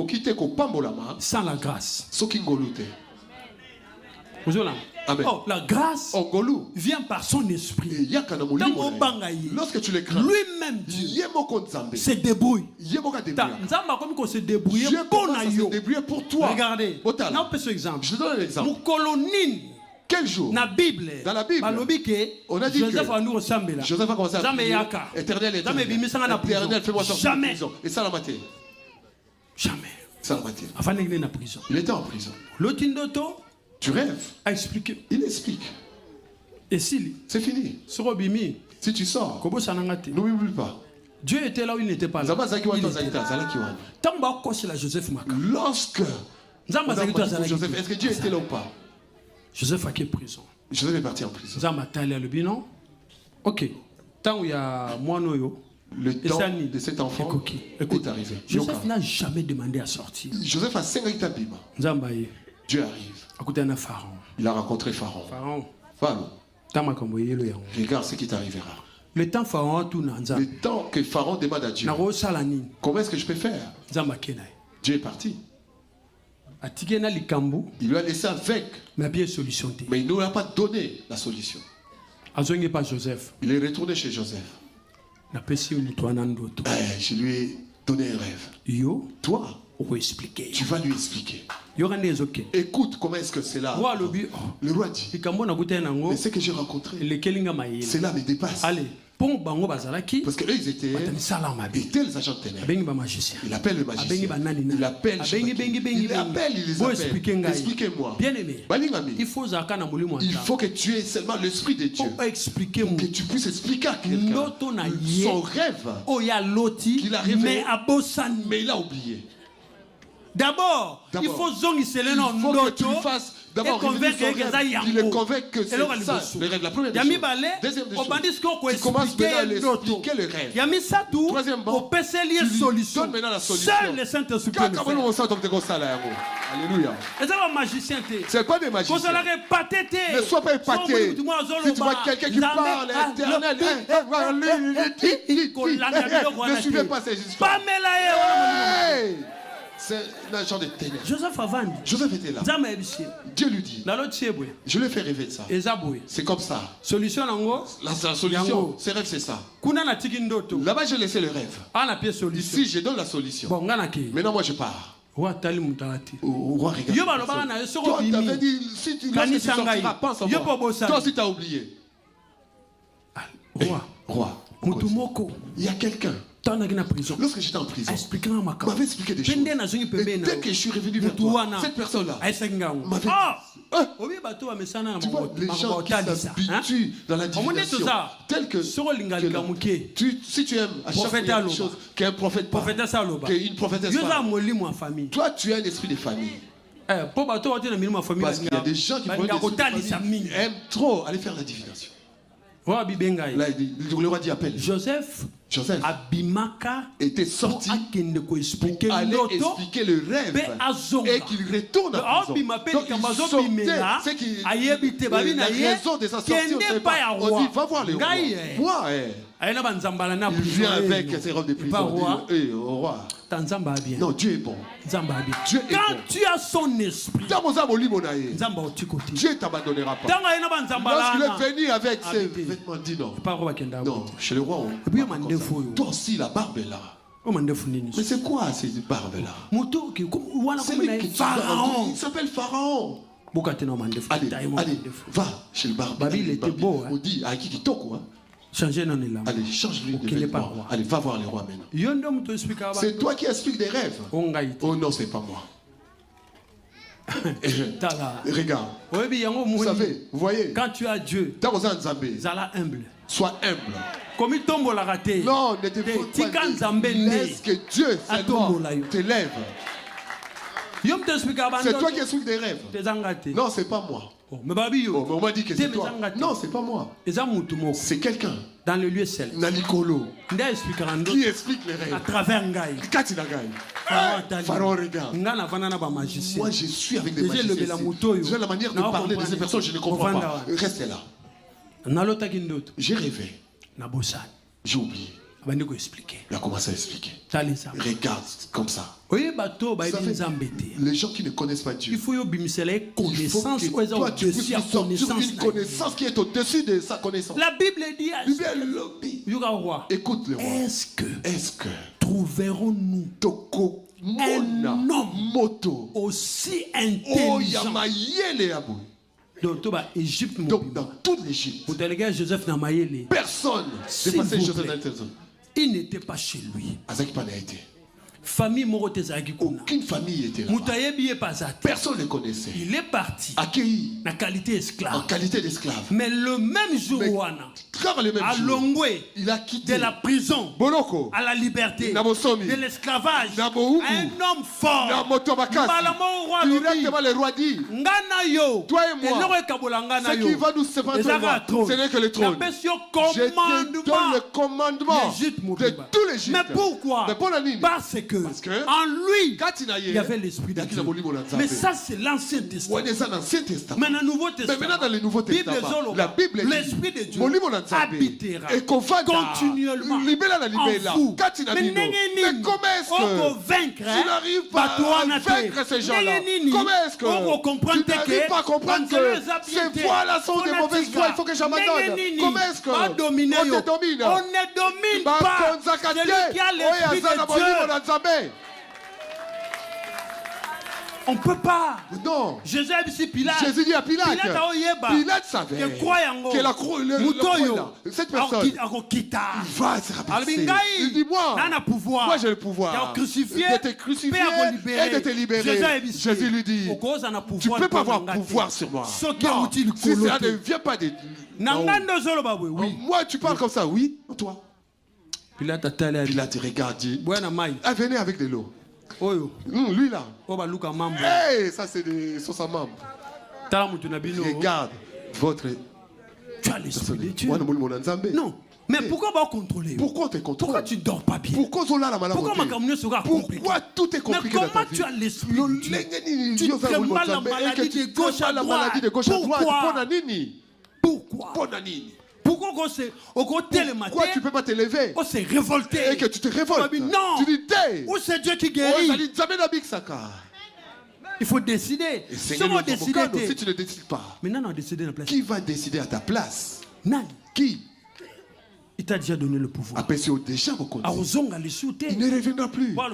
sans la grâce. Oh, la grâce vient par son esprit. Lorsque tu le crains, lui-même se débrouille. Dieu se débrouille pour toi. Regardez, exemple. Je te donne un exemple. Quel jour? Dans la Bible, on a dit que Joseph a commencé à prier. Éternel, fais-moi sortir de prison. Et ça l'a maté. Jamais. Il était en prison. Tu rêves. Il explique. Et si c'est fini. Si tu sors, n'oublie pas. Dieu était là où il n'était pas là. Lorsque Joseph, est-ce que Dieu était là ou pas? Joseph a quitté prison. Joseph est parti en prison. Ok. Tant il y a le temps de cet enfant est arrivé. Joseph n'a jamais demandé à sortir. Joseph a 5 ans. Dieu arrive. Il a rencontré Pharaon. Regarde ce qui t'arrivera. Le temps Pharaon tout nanza. Le temps que Pharaon demande à Dieu. Comment est-ce que je peux faire? Dieu est parti. Il lui a laissé avec. Mais il ne lui a pas donné la solution. Il est retourné chez Joseph. Je lui ai donné un rêve. Toi, tu vas lui expliquer. Écoute comment est-ce que c'est là. Le roi dit, mais ce que j'ai rencontré, cela me dépasse. Parce qu'eux ils étaient les agents de ténèbres. Il appelle le magicien. Il appelle, il les appelle. Expliquez-moi. Bien-aimé, il faut que tu aies seulement l'esprit de Dieu. Pour que tu puisses expliquer à quelqu'un son rêve qu'il a rêvé, mais il a oublié. D'abord, il faut que tu lui fasses d'abord il le convainc que c'est ça le rêve. La première des choses. Deuxième des choses, tu commences maintenant à lui expliquer le rêve. Troisièmement, tu lui donnes maintenant la solution. Seul le Saint-Esprit peut le faire. Alléluia. C'est pas des magiciens. Ne sois pas épaté. Si tu vois quelqu'un qui parle l'éternel, ne suivez pas ces histoires. C'est un genre de ténèbres. Joseph était là. Dieu lui dit, je lui ai fait rêver de ça. C'est comme ça. La solution, c'est rêve, c'est ça. Là-bas, j'ai laissé le rêve. Ici, je donne la solution. Maintenant, moi, je pars. Roi, regarde. Toi, t'avais dit, si tu sortiras, pense en moi. Toi aussi, t'as oublié. Roi, il y a quelqu'un. Lorsque j'étais en prison, il m'avait expliqué des choses. Et dès que je suis revenu vers toi, cette personne-là m'avait dit, tu vois, les gens qui s'habituent dans la divination, tel que si tu aimes à chaque fois quelque chose qu'un prophète parle, qu'une prophétesse parle, toi tu as un esprit de famille. Parce qu'il y a des gens qui aiment trop aller faire la divination. Là, le roi dit appelle. Joseph était sorti pour aller expliquer le rêve et qu'il retourne à prison. Donc il sortait, c'est qu'il la raison de sa sortie, on ne sait pas. On dit va voir le roi. Il vient avec ses robes de prison. Au roi. Non, Dieu est bon. Dieu est quand tu as son esprit, Dieu ne t'abandonnera pas. Lorsqu'il est venu avec ses vêtements, dit non. Non, chez le roi, toi aussi la barbe est là. Mais c'est quoi cette barbe-là? C'est lui qui Pharaon. Il s'appelle Pharaon. Allez, va chez le barbe. Il était beau. On dit à qui toko. Allez, change-lui de vêtements. Allez, va voir le roi maintenant. C'est toi qui expliques des rêves. Oh non, c'est pas moi. Regarde. Vous savez, vous voyez. Quand tu as Dieu, humble. Sois humble. Non, ne te fous pas. Laisse que Dieu seulement t'élève. C'est toi qui expliques des rêves. Non, c'est pas moi. On m'a dit que c'est toi. Non, c'est pas moi. C'est quelqu'un. Dans le lieu céleste. Qui explique les rêves. À travers Ngaï. Pharaon regarde. Moi, je suis avec des magiciens. J'ai la manière de parler de ces personnes, je ne comprends pas. Restez là. J'ai rêvé. J'ai oublié. Il a commencé à expliquer. Regarde comme ça. Les gens qui ne connaissent pas Dieu, il faut que toi tu puisses sortir une connaissance qui est au-dessus de sa connaissance. La Bible dit, écoute le roi. Est-ce que trouverons-nous un homme aussi intelligent? Donc dans toute l'Égypte, personne ne passait Joseph d'intelligence. Il n'était pas chez lui. Famille aucune famille était là. Personne ne le connaissait. Il est parti. Accueilli. En qualité d'esclave. Mais le même jour, il a quitté de la prison à la liberté, de l'esclavage, un homme fort. Directement le roi dit, toi et moi, ce qui va nous séparer, ce n'est que le trône. Je te donne le commandement de tout l'Égypte. Mais pourquoi? Parce que en lui, il y avait l'esprit de Dieu. Mais ça, c'est l'Ancien Testament. Mais dans le Nouveau Testament, dans le Nouveau Testament, la Bible dit, l'esprit de Dieu habitera continuellement en vous. Mais comment est-ce que tu n'arrives pas à vaincre ces gens-là? Comment est-ce que tu n'arrives pas à comprendre que ces voix-là sont des mauvaises voix? Il faut que j'abandonne. Comment est-ce que on te domine? On ne domine pas celui qui a l'esprit de Dieu. On ne peut pas. Non. Jésus dit à Pilate. Pilate savait que la croix, cette personne, il va se rabaisser. Il dit, moi j'ai le pouvoir de te crucifier et de te libérer. Jésus lui dit, tu ne peux pas avoir pouvoir sur moi. Non, si ça ne vient pas de... Moi tu parles comme ça, oui, toi. Pilate regarde, dit, venez avec de l'eau. Lui là. Hey, ça c'est des sauces à membres. Regarde votre. Tu as l'esprit de Dieu. Non. Mais pourquoi on va contrôler? Pourquoi tu contrôles? Pourquoi tu ne dors pas bien? Pourquoi tout est compliqué dans ta vie? Comment tu as l'esprit de Dieu? Tu fais mal la maladie de gauche à droite. Pourquoi? Pourquoi tu ne peux pas te lever? On s'est révolté. Et que tu te révoltes. Non. Tu dis où c'est Dieu qui guérit? Il faut décider. Si tu ne décides pas, qui va décider à ta place? Qui? Il t'a déjà donné le pouvoir. Il ne reviendra plus. Pour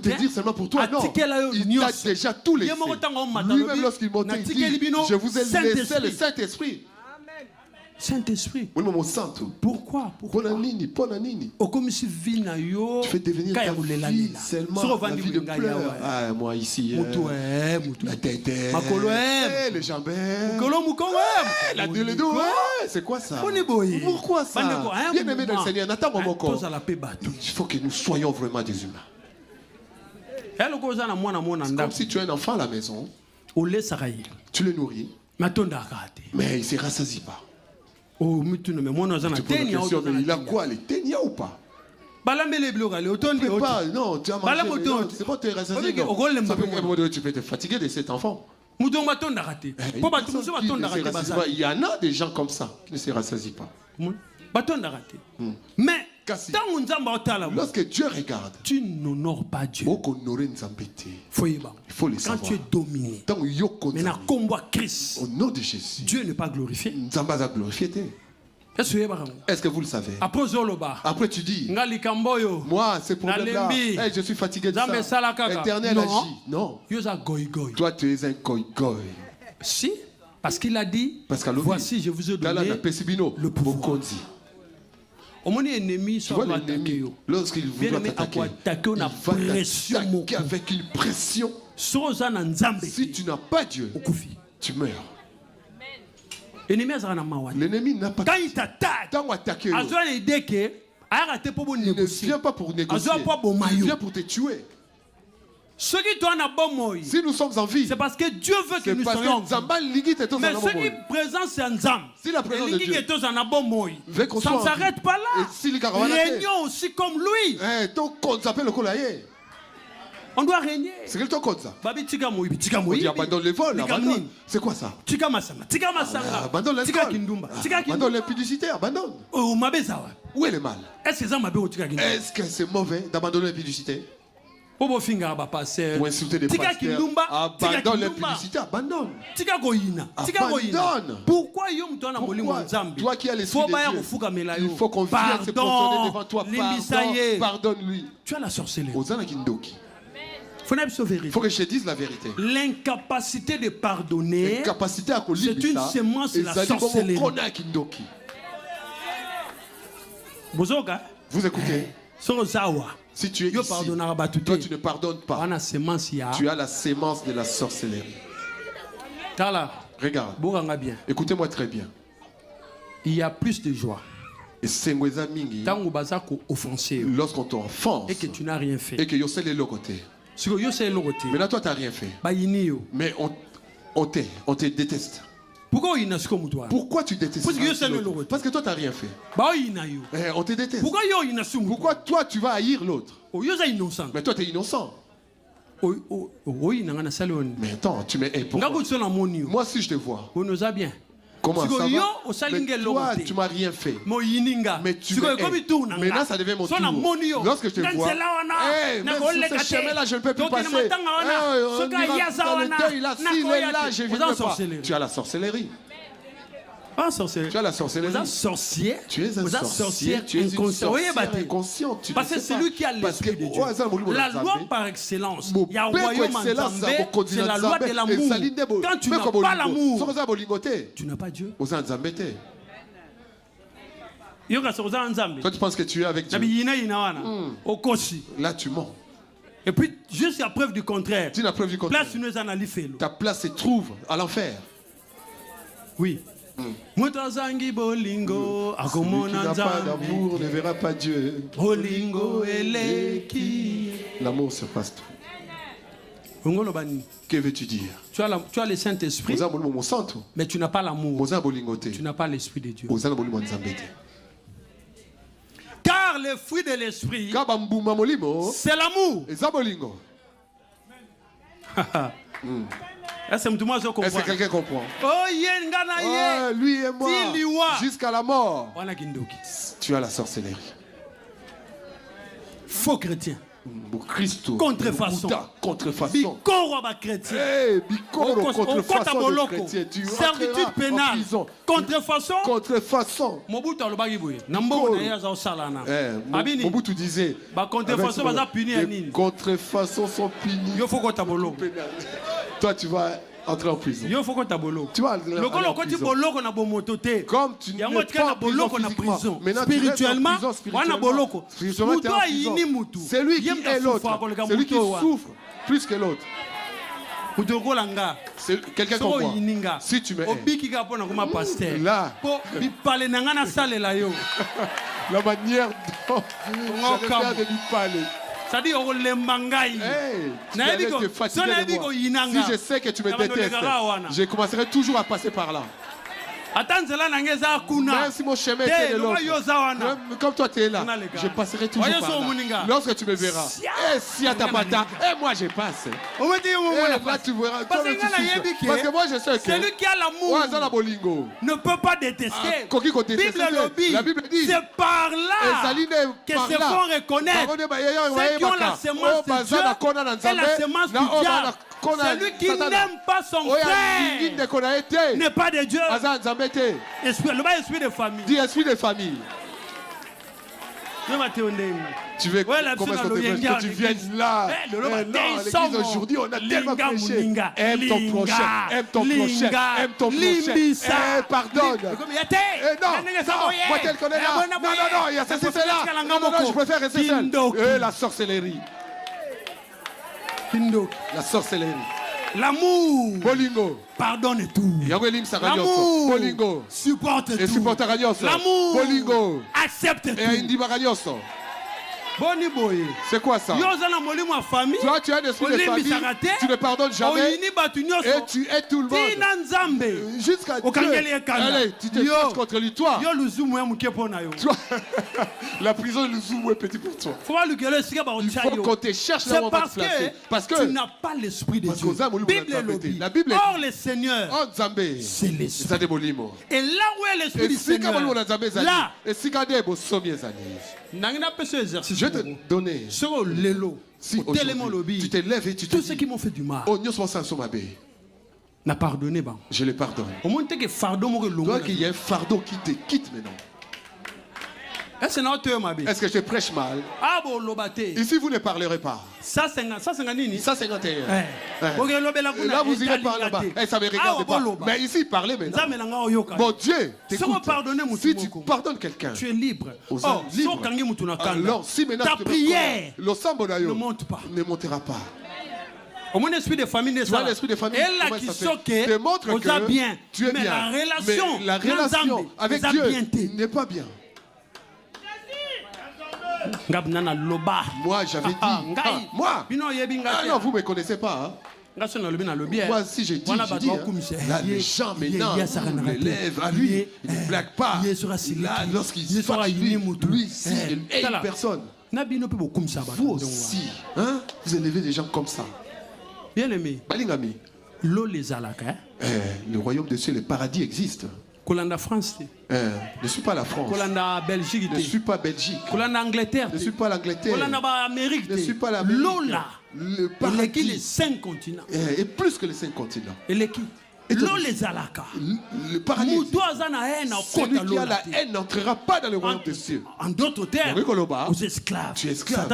te dire seulement pour toi, non. Il a déjà tout laissé. Lui-même lorsqu'il montait, il dit, je vous ai laissé le Saint-Esprit. Saint-Esprit. Pourquoi? Tu fais devenir ta vie seulement la vie de pleurs. Ah, moi ici, la tête, les jambes, le dos, c'est quoi ça? Pourquoi ça? Bien aimé dans le Seigneur, n'attends pas mon corps. Il faut que nous soyons vraiment des humains. C'est comme si tu as un enfant à la maison, tu le nourris, mais il ne se rassasie pas. Il a quoi, les ténia ou pas? Non, tu as mangé, c'est bon, tu es rassasié. Tu peux te fatiguer de cet enfant. Il y en a des gens comme ça qui ne se rassasient pas. Mais lorsque Dieu regarde, tu n'honores pas Dieu. Il faut le savoir. Quand tu es dominé, maintenant combat Christ, au nom de Jésus, Dieu n'est pas glorifié. Est-ce que vous le savez? Après tu dis, moi c'est pour là, hey, je suis fatigué de ça. Éternel agit. Non. Toi tu es un goy-goy. Si, parce qu'il a dit, voici je vous ai donné le pouvoir. Lorsqu'il voudra t'attaquer, il va t'attaquer avec une pression. Si tu n'as pas Dieu, tu meurs. L'ennemi n'a pas. Quand il t'attaque, il ne vient pas pour négocier. Il vient pour te tuer. Si nous sommes en vie, c'est parce que Dieu veut que nous soyons. Mais ce qui présente c'est Nzam. Si la présence de Dieu veut qu'on ça ne s'arrête pas là. Régnons aussi comme lui. On doit régner. C'est quel ton code ça? On dit abandonne les vols. C'est quoi ça? Abandonne l'école. Abandonne l'impudicité. Abandonne. Où est le mal? Est-ce que c'est mauvais d'abandonner l'impudicité? Pour insulter des pasteurs, abandonne l'impudicité, abandonne. Abandonne. Pourquoi toi qui as l'esprit de Dieu, il faut qu'on vienne se prosterner devant toi. Pardonne-lui. Tu as la sorcellerie. Il faut que je te dise la vérité. L'incapacité de pardonner, c'est une semence de la sorcellerie. Vous écoutez? Si tu es ici, toi tu ne pardonnes pas. Tu as la sémence de la sorcellerie. Regarde. Écoutez-moi très bien. Il y a plus de joie lorsqu'on t'offense et que tu n'as rien fait. Et que maintenant toi tu n'as rien fait. Mais on te déteste. Pourquoi tu détestes? Parce que toi tu n'as rien fait. On te déteste. Pourquoi toi tu vas haïr l'autre? Mais toi tu es innocent. Mais attends, tu m'es. Moi si je te vois, Comment ça va? Mais toi, tu m'as rien fait. Mais tu me hais. Maintenant, ça devient mon tour. Lorsque je te vois, même sur ce chemin-là, je ne peux plus passer. On ira dans le deuil là, s'il est là, je ne viendrai pas. Tu as la sorcellerie. Pas sorcier. Tu as la sorcellerie. Vous êtes sorcier. Tu es un sorcier. Tu es une sorcière inconsciente. Parce que c'est lui qui a l'esprit de Dieu. La loi par excellence. Il y a un royaume en Zambé. C'est la loi de l'amour. Quand tu n'as pas l'amour, tu n'as pas Dieu. Toi, tu penses que tu es avec Dieu. Là, tu mens. Et puis, jusqu'à preuve du contraire. Tu n'as preuve du contraire. Ta place se trouve à l'enfer. Oui. Celui qui n'a pas d'amour ne verra pas Dieu. L'amour surpasse tout. Que veux-tu dire? Tu as le Saint-Esprit, mais tu n'as pas l'amour. Tu n'as pas l'Esprit de Dieu. Car le fruit de l'Esprit, c'est l'amour. Est-ce que quelqu'un comprend? Lui et moi, jusqu'à la mort, tu as la sorcellerie. Faux chrétien. Christo, contrefaçon. Bikoro ba chrétien. Contrefaçon de chrétien. Servitude pénale. Contrefaçon. Mobutu alobaki boye. Nambo na yaza salana. Mobutu disait. Ba contrefaçon baza puni à nini? Contrefaçons sont punis. Yo faut que ta boloko. Toi tu vas entrer en prison. Yo faut que ta boloko. Tu vas aller en prison. Comme tu n'es pas en prison physiquement, spirituellement, c'est lui qui est l'autre. C'est lui qui souffre plus que l'autre. Quelqu'un comprend. Si tu me hais, là, la manière dont je vais faire de lui parler. C'est-à-dire on hey, si je sais que tu me détestes, je commencerai toujours à passer par là. Même si mon chemin était de l'autre, comme toi tu es là, je passerai toujours par là. Lorsque tu me verras, si à ta pata, moi je passe. Là tu verras, parce que moi je sais que celui qui a l'amour ne peut pas détester. La Bible dit, c'est par là que se font reconnaître ceux qui ont la semence de Dieu et la semence du diable. Celui qui n'aime pas son frère n'est pas de Dieu. Esprit de famille. Dis esprit de famille. Tu veux que tu viennes là. L'église aujourd'hui, on a tellement prêché. Aime ton prochain, aime ton prochain, aime ton prochain. Pardonne. Non, moi tel qu'on est là. Non, il y a ceci, c'est là. Non, je préfère rester seul. La sorcellerie. La sorcellerie. L'amour Bolingo pardonne tout. L'amour supporte tout. L'amour Bolingo accepte tout. C'est quoi ça? Toi tu as un esprit de famille. Tu ne pardonnes jamais. Et tu aides tout le monde. Jusqu'à Dieu. Allez, tu te fâches contre lui. Toi, la prison de Luzumu est petit pour toi. Il faut qu'on te cherche là où on va te placer. Parce que tu n'as pas l'esprit de Dieu. La Bible dit. Or le Seigneur, c'est l'esprit. Et là où est l'esprit du Seigneur, là, je vais te donner. Si tu te lèves et tu te tous ceux qui m'ont fait du mal, n'a pardonné. Je les pardonne. Toi qu'il y a un fardeau qui te quitte maintenant. Est-ce que je prêche mal? Ici vous ne parlerez pas. Ça 51. Là vous irez par là-bas. Ça ne me regarde pas. Mais ici parlez maintenant. Mon Dieu, si tu pardonnes quelqu'un, tu es libre. Alors si maintenant ta prière ne montera pas. Mon esprit de famille n'est pas. L'esprit de famille démontre que bien. Tu es bien. Mais la relation avec Dieu n'est pas bien. Moi j'avais dit. Moi. Non, vous ne me connaissez pas. Moi si j'ai dit, là les gens maintenant me lèvent à lui, il ne blague pas. Là lorsqu'il se fâche, lui il hait une personne. Vous aussi, vous élevez des gens comme ça. Bien aimé. Le royaume des cieux, le paradis existe. Kolanda France. Ne suis pas la France. Kolanda Belgique. Ne suis pas Belgique. Kolanda Angleterre. Ne suis pas l'Angleterre. Kolanda Amérique. Ne suis pas l'Amérique. Lola. Le paradis. Les 5 continents. Et plus que les 5 continents. Et les qui? Le paradis. Celui qui a la haine n'entrera pas dans le royaume des cieux. En d'autres termes, aux esclaves. Tu es esclave.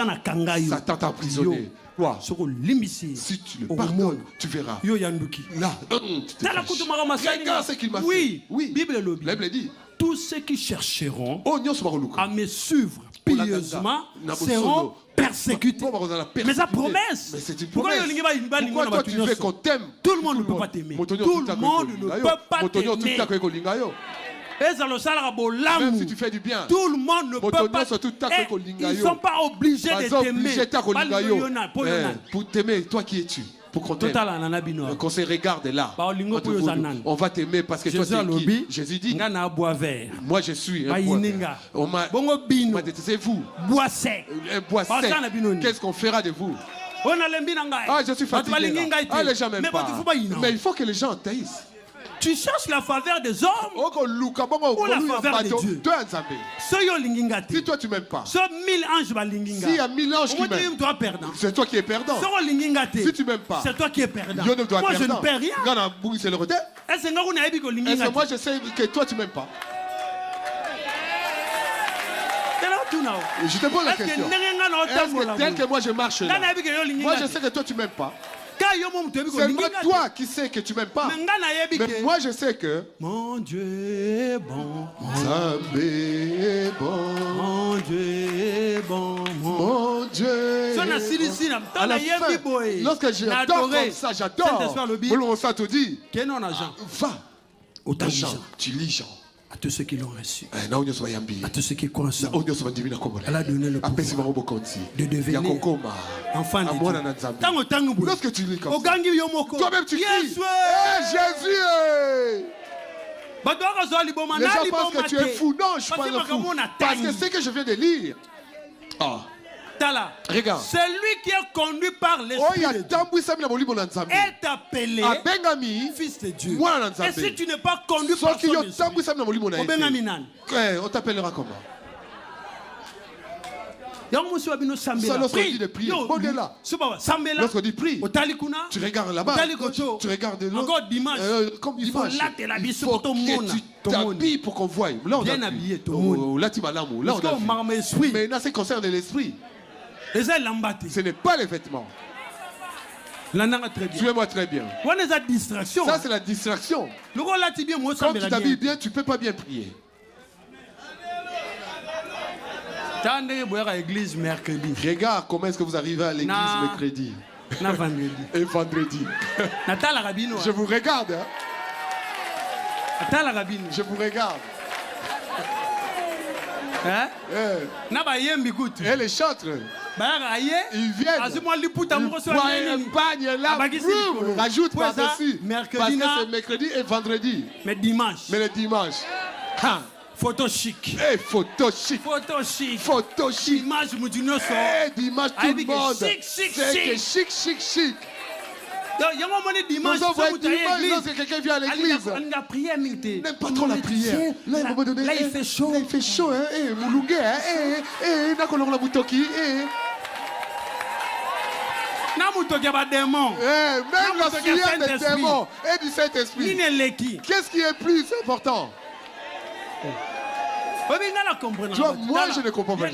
Satan t'a emprisonné. Toi, si tu le pardonnes, tu verras. Là, regarde ce qu'il m'a fait. Oui, la Bible dit. Tous ceux qui chercheront à me suivre pieusement seront persécutés. Mais sa promesse. Mais c'est une promesse. Pourquoi toi tu fais qu'on t'aime? Tout le monde ne peut pas t'aimer. Tout le monde ne peut pas t'aimer. Même si tu fais du bien, tout le monde ne peut pas. Ils ne sont pas obligés de t'aimer. Pour t'aimer, toi qui es-tu? Pour qu'on t'aime. Qu'on se regarde là. On va t'aimer parce que toi tu es qui? Jésus dit. Moi je suis un bois. On m'a détesté vous. Bois sec. Un bois sec. Qu'est-ce qu'on fera de vous? Ah, je suis fatigué. Ah, les gens m'aiment pas. Mais il faut que les gens taillissent. Tu cherches la faveur des hommes ou la faveur de Dieu? Si toi tu m'aimes pas, s'il y a 1000 anges qui m'aiment, c'est toi qui es perdant. Si tu m'aimes pas, c'est toi qui es perdant. Moi je ne perds rien. Est-ce que moi je sais que toi tu m'aimes pas? Je te pose la question. Est-ce que tel que moi je marche là, moi je sais que toi tu m'aimes pas? C'est toi qui sais que tu m'aimes pas. Mais moi je sais que mon Dieu est bon. Zambé est bon. Mon Dieu est bon. Mon Dieu est bon. À la fin, lorsque j'adore comme ça, j'adore. On ça te dit. Va au Jean. Tu lis Jean. À tous ceux qui l'ont reçu. À tous ceux qui croient ça. Elle a donné le pouvoir de devenir enfant de Dieu. Lorsque tu lis comme ça, toi-même tu cries. Jésus! Les gens pensent que tu es fou. Non, je ne suis pas un fou. Parce que c'est que je viens de lire. Regarde. Celui qui est conduit par l'Esprit de Dieu est appelé fils de Dieu. Et si tu n'es pas conduit par son esprit, on t'appellera comment? Lorsqu'on dit de prier, lorsqu'on dit prie, tu regardes là-bas, tu regardes l'autre, comme dimanche, il faut que tu t'habilles pour qu'on voie. Là on t'habille. Là tu vas l'amour. Là on t'habille. Mais là c'est concerne l'esprit. Ce n'est pas les vêtements. Suivez-moi très bien. Ça c'est la distraction. Quand tu t'habilles bien, tu ne peux pas bien prier. Regarde comment est-ce que vous arrivez à l'église mercredi et vendredi. Je vous regarde. Je vous regarde. Et les chantres, ils viennent. Ils boivent un bagne là, rajoute par-dessus. Parce que c'est mercredi et vendredi. Mais le dimanche. Photo chic. Photo chic. Dimanche, dimanche tout le monde. Chic. Dimanche, lorsque quelqu'un vient à l'église, n'aime pas trop la prière. Là, à un moment donné, il fait chaud. Il fait chaud, Moulungue, Nakolong la Mutoki, même la sueur des démons et du Saint-Esprit. Qu'est-ce qui est plus important? Toi, moi je ne comprends pas.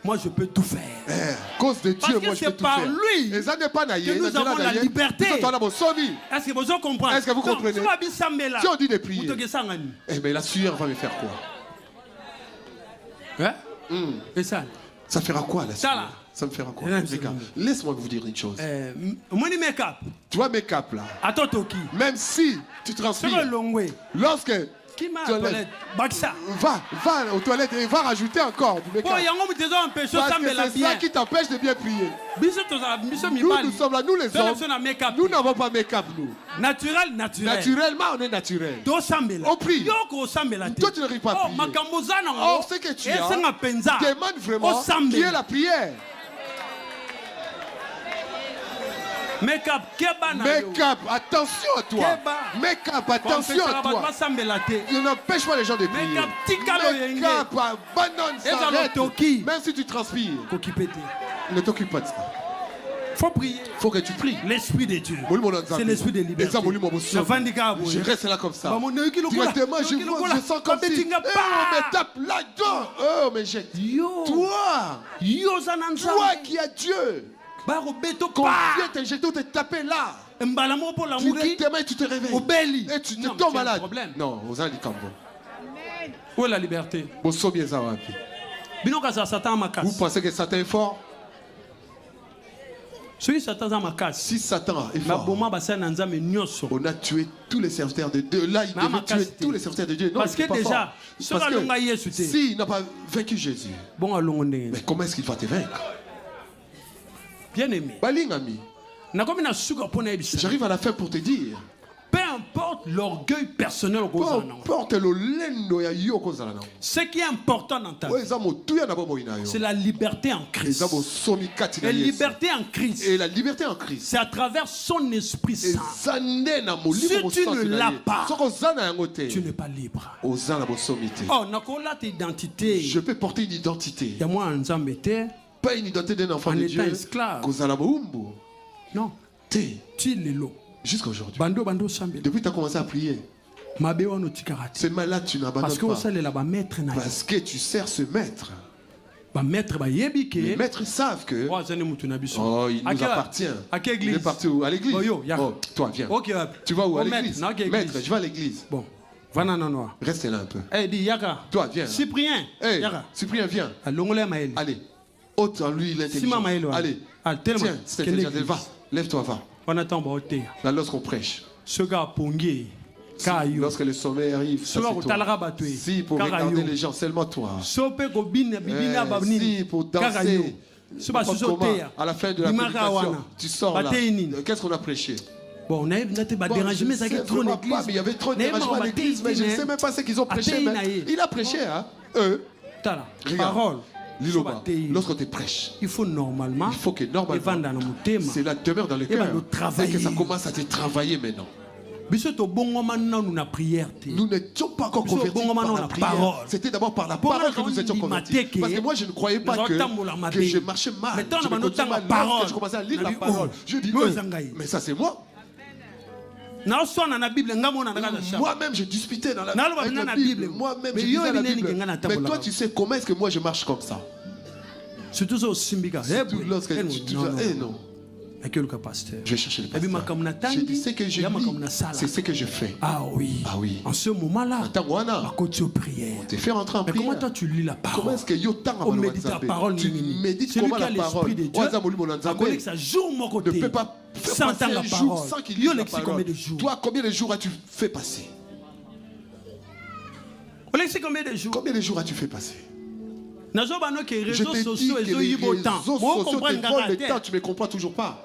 Moi je peux tout faire. À cause de Dieu, moi je peux tout faire. Parce que c'est par lui que nous avons la liberté. Est-ce que vous comprenez? Est-ce que vous comprenez? Si on dit de prier, mais la sueur va me faire quoi? Et ça? Ça fera quoi la sueur? Ça me fera quoi? Laisse-moi vous dire une chose. Tu vois make-up là. Même si tu transpires, lorsque va aux toilettes et va rajouter encore du make-up. Parce que c'est ça qui t'empêche de bien prier. Nous sommes là, nous les hommes, nous n'avons pas make-up nous. Naturellement, on est naturel. On prie. Toi tu n'arrives pas à prier. Or ce que tu as, demande vraiment qui est la prière. Make-up, attention à toi. Make-up, attention à toi. Ne n'empêche pas les gens de prier. Make-up, abandonne, s'arrête. Même si tu transpires. Ne t'occupe pas de ça. Faut prier. Faut que tu pries. L'esprit de Dieu. C'est l'esprit de liberté. Je reste là comme ça. Directement, je sens comme si on me tape là-dedans. Oh, mais jette. Toi qui as Dieu. Quand Dieu t'a jeté ou t'a tapé là. Directement, tu te réveilles. Et tu te tombes malade. Non, vous allez dire. Où est la liberté? Vous pensez que Satan est fort? Si Satan est fort, on a tué tous les serviteurs de Dieu. Là, il devait tuer tous les serviteurs de Dieu. Non, parce que déjà, s'il n'a pas vaincu Jésus, mais comment est-ce qu'il va te vaincre? Bien aimé, j'arrive à la fin pour te dire, peu importe l'orgueil personnel, ce qui est important dans ta vie, c'est la liberté en Christ. Et liberté en Christ, et la liberté en Christ, c'est à travers son Esprit Saint. Si tu ne l'as pas, tu n'es pas libre. Oh, je peux porter une identité. Pas une identité d'un enfant de Dieu. Non. Jusqu'à aujourd'hui. Depuis que tu as commencé à prier, ce mal-là, tu n'abandonnes pas. Parce que tu sers ce maître. Les maîtres savent que il nous appartient. Il est parti où? À l'église. Oh, toi, viens. Tu vas où? À l'église. Maître, je vais à l'église. Bon. Reste là un peu. Toi, viens. Cyprien. Cyprien, viens. Allez. Ôte en lui l'intelligence. Allez. Tiens, c'est intelligent. Va. Lève-toi, va. Là, lorsqu'on prêche, lorsque le sommeil arrive, ça, c'est toi. Si, pour regarder les gens, seulement toi. Si, pour danser. À la fin de la prédication, tu sors là. Qu'est-ce qu'on a prêché? Bon, il y avait trop de dérangements à l'église, mais je ne sais même pas ce qu'ils ont prêché. Il a prêché, hein? Parole. Lorsque tu prêches, il faut que normalement, cela demeure dans le cœur et que ça commence à te travailler maintenant. Nous n'étions pas encore convertis par la prière. C'était d'abord par la parole que nous étions convertis. Parce que moi je ne croyais pas que je marchais mal. Je me conduisais mal. Lorsque je commençais à lire la parole, je dis mais ça c'est moi. Moi-même je disputais dans la Bible. Moi-même je disais la Bible. Mais toi tu sais comment est-ce que moi je marche comme ça? Surtout lorsque tu non. Je vais chercher le pasteur. Je dis ce que je lis, c'est ce que je fais. Ah oui. En ce moment-là, on te fait rentrer en prière. Comment toi tu lis la parole? Comment est-ce que on médite la parole? Tu médites comment la parole? Ne peut pas faire passer un jour sans qu'il y ait la parole. Toi, combien de jours as-tu fait passer? Combien de jours as-tu fait passer? Je te dis que les réseaux sociaux te volent le temps, tu ne me comprends toujours pas.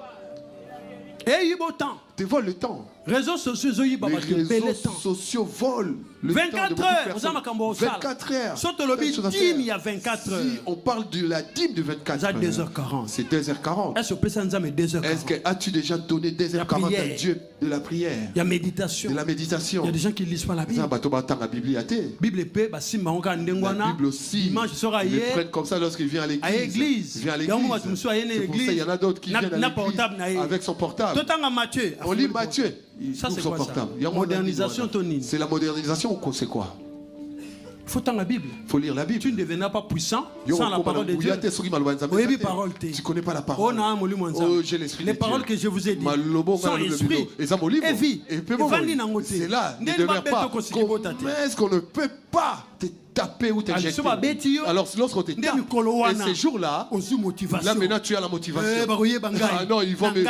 Te volent le temps. Les réseaux sociaux volent le 24 temps heures. 24 heures. Si on parle de la dîme de 24 heures, c'est 2h40. Est-ce que as-tu déjà donné 2h40 à Dieu de la prière? Il y a méditation. De la méditation. Il y a des gens qui ne lisent pas la Bible. La Bible aussi. Ils prennent comme ça lorsqu'il vient à l'église. Il y en a d'autres qui viennent à l'église avec son portable. On lit Matthieu. Ça c'est quoi ça? Modernisation, Tony. C'est la modernisation ou c'est quoi? Il faut lire la Bible. Faut lire la Bible. Tu ne deviens pas puissant sans la parole de Dieu. Tu connais pas la parole. Oh, j'ai l'esprit. Les paroles que je vous ai dites sont esprit et vie. C'est là, ne demeure pas. Comment est-ce qu'on ne peut pas te taper ou te jeter? Alors lorsqu'on te tape, et ces jours-là, là maintenant tu as la motivation. Ah non, ils vont me...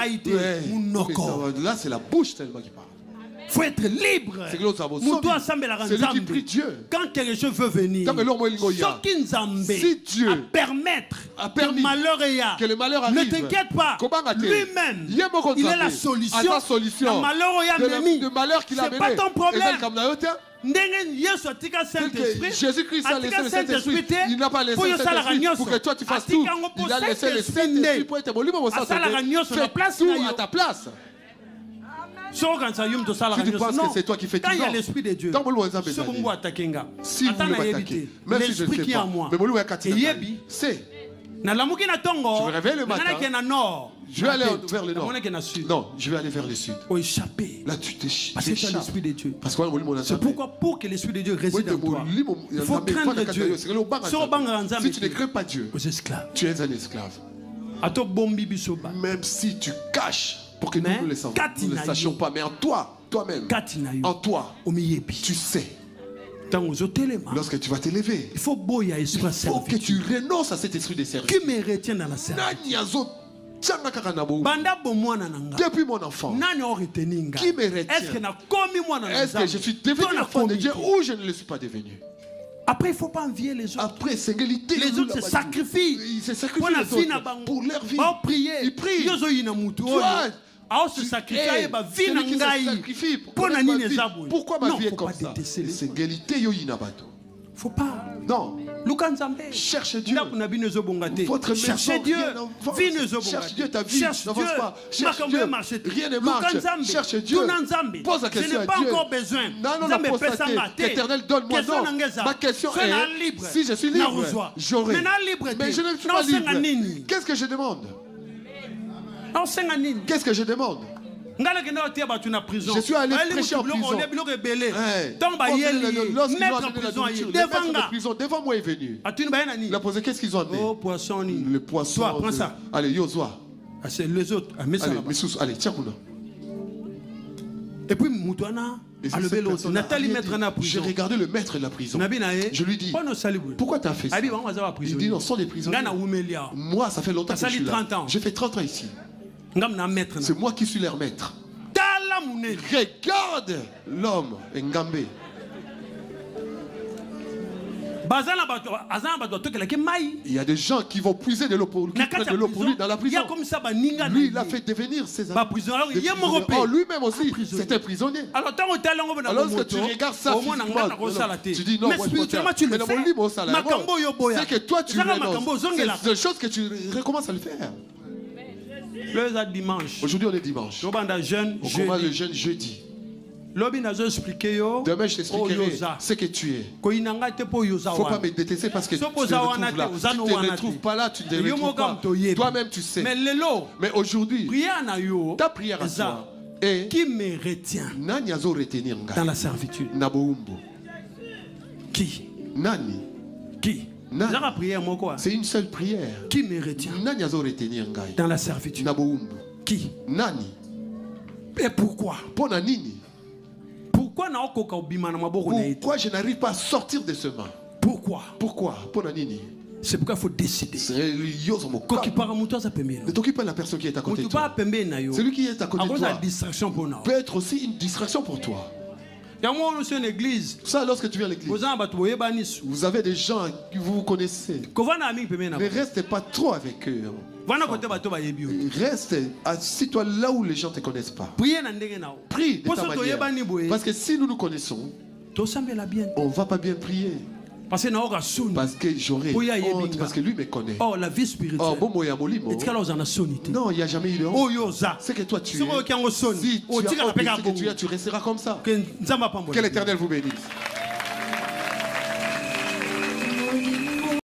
Là c'est la bouche tellement qui parle. Il faut être libre. C'est lui qui prie Dieu. Quand quelque chose veut venir, si Dieu a permis que le malheur arrive, ne t'inquiète pas. Lui-même, il est la solution. Le malheur qu'il a mené, c'est pas ton problème. Jésus-Christ a laissé le Saint-Esprit. Il n'a pas laissé le Saint-Esprit pour que toi tu fasses tout. Il a laissé le Saint-Esprit pour être bon. Fais tout à ta place. Si tu penses que c'est toi qui fais tout, quand il y a l'Esprit de Dieu, si vous me m'attaquez, même si je ne sais pas, c'est. Je me réveille le matin. Je vais aller vers le nord. Non, je vais aller vers le sud. Là, tu t'échappes. Parce que tu as l'Esprit de Dieu. C'est pourquoi, pour que l'Esprit de Dieu réside en toi, il faut craindre Dieu. Si tu ne crains pas Dieu, tu es un esclave. Même si tu caches pour que nous ne le sachions pas, mais en toi, toi-même, en toi, tu sais. Lorsque tu vas t'élever, il faut que tu renonces à cet esprit de service. Qui me retient dans la servitude? Depuis mon enfant, qui me retient? Est-ce que je suis devenu enfant de Dieu ou je ne le suis pas devenu? Après, il ne faut pas envier les autres. Après, les autres se sacrifient. Ils se sacrifient pour leur vie. Ils prient. Pourquoi ma vie est comme ça? Faut pas. Non. Cherche Dieu. Votre cherchez Dieu. Cherche Dieu ta vie. Cherche Dieu. Cherche Dieu. Rien ne marche. Cherche Dieu. Pose la question à Dieu. Pas encore besoin. L'Éternel donne-moi. Non. Ma question est, si je suis libre, j'aurai. Mais je ne suis pas libre. Qu'est-ce que je demande? Qu'est-ce que je demande? Je suis allé prêcher en prison. Devant moi est venu. Il a posé, qu'est-ce qu'ils ont amené? Le poisson. Toi, prends ça. Allez, Yozua. C'est les autres. Allez, tiens, et puis Moutouana a levé l'autre. Nathalie maître en prison. J'ai regardé le maître de la prison. Je lui dis, pourquoi tu as fait ça? Il dit, non, ce sont des prisonniers. Moi, ça fait longtemps que je suis là. J'ai fait 30 ans ici. C'est moi qui suis leur maître. Regarde l'homme, Ngambé. Il y a des gens qui vont puiser de l'eau pour lui, dans la prison. Lui, il a fait devenir ses amis. Oh, lui-même aussi, c'était prisonnier. Alors, lorsque tu regardes ça, tu dis non, mais c'est que toi, tu renonces. C'est des choses que tu recommences à le faire. Aujourd'hui, on est dimanche. On commence le jeûne jeudi. Demain, je t'expliquerai ce que tu es. Il ne faut pas me détester parce que tu te retrouves là. Tu ne te retrouves pas là, tu ne te retrouves pas. Toi-même, tu sais. Mais aujourd'hui, ta prière à toi est qui me retient dans la servitude. Qui? Nani? Qui? C'est une seule prière. Qui me retient dans la servitude? Qui? Nani? Et pourquoi? Pourquoi je n'arrive pas à sortir de ce main? Pourquoi? C'est pourquoi il faut décider. Ne t'occupe pas de la personne qui est à côté de toi. Celui qui est à côté de toi peut être aussi une distraction pour toi. Ça, lorsque tu viens à l'église, vous avez des gens que vous connaissez. Ne restez pas trop avec eux. Reste, assis-toi là où les gens ne te connaissent pas. Prie de ta manière. Parce que si nous nous connaissons, on ne va pas bien prier. Parce que j'aurais honte, parce que lui me connaît. Oh, la vie spirituelle. Non, il n'y a jamais eu de honte. C'est que toi tu es. Si tu as honte, tu resteras comme ça. Que l'Éternel vous bénisse.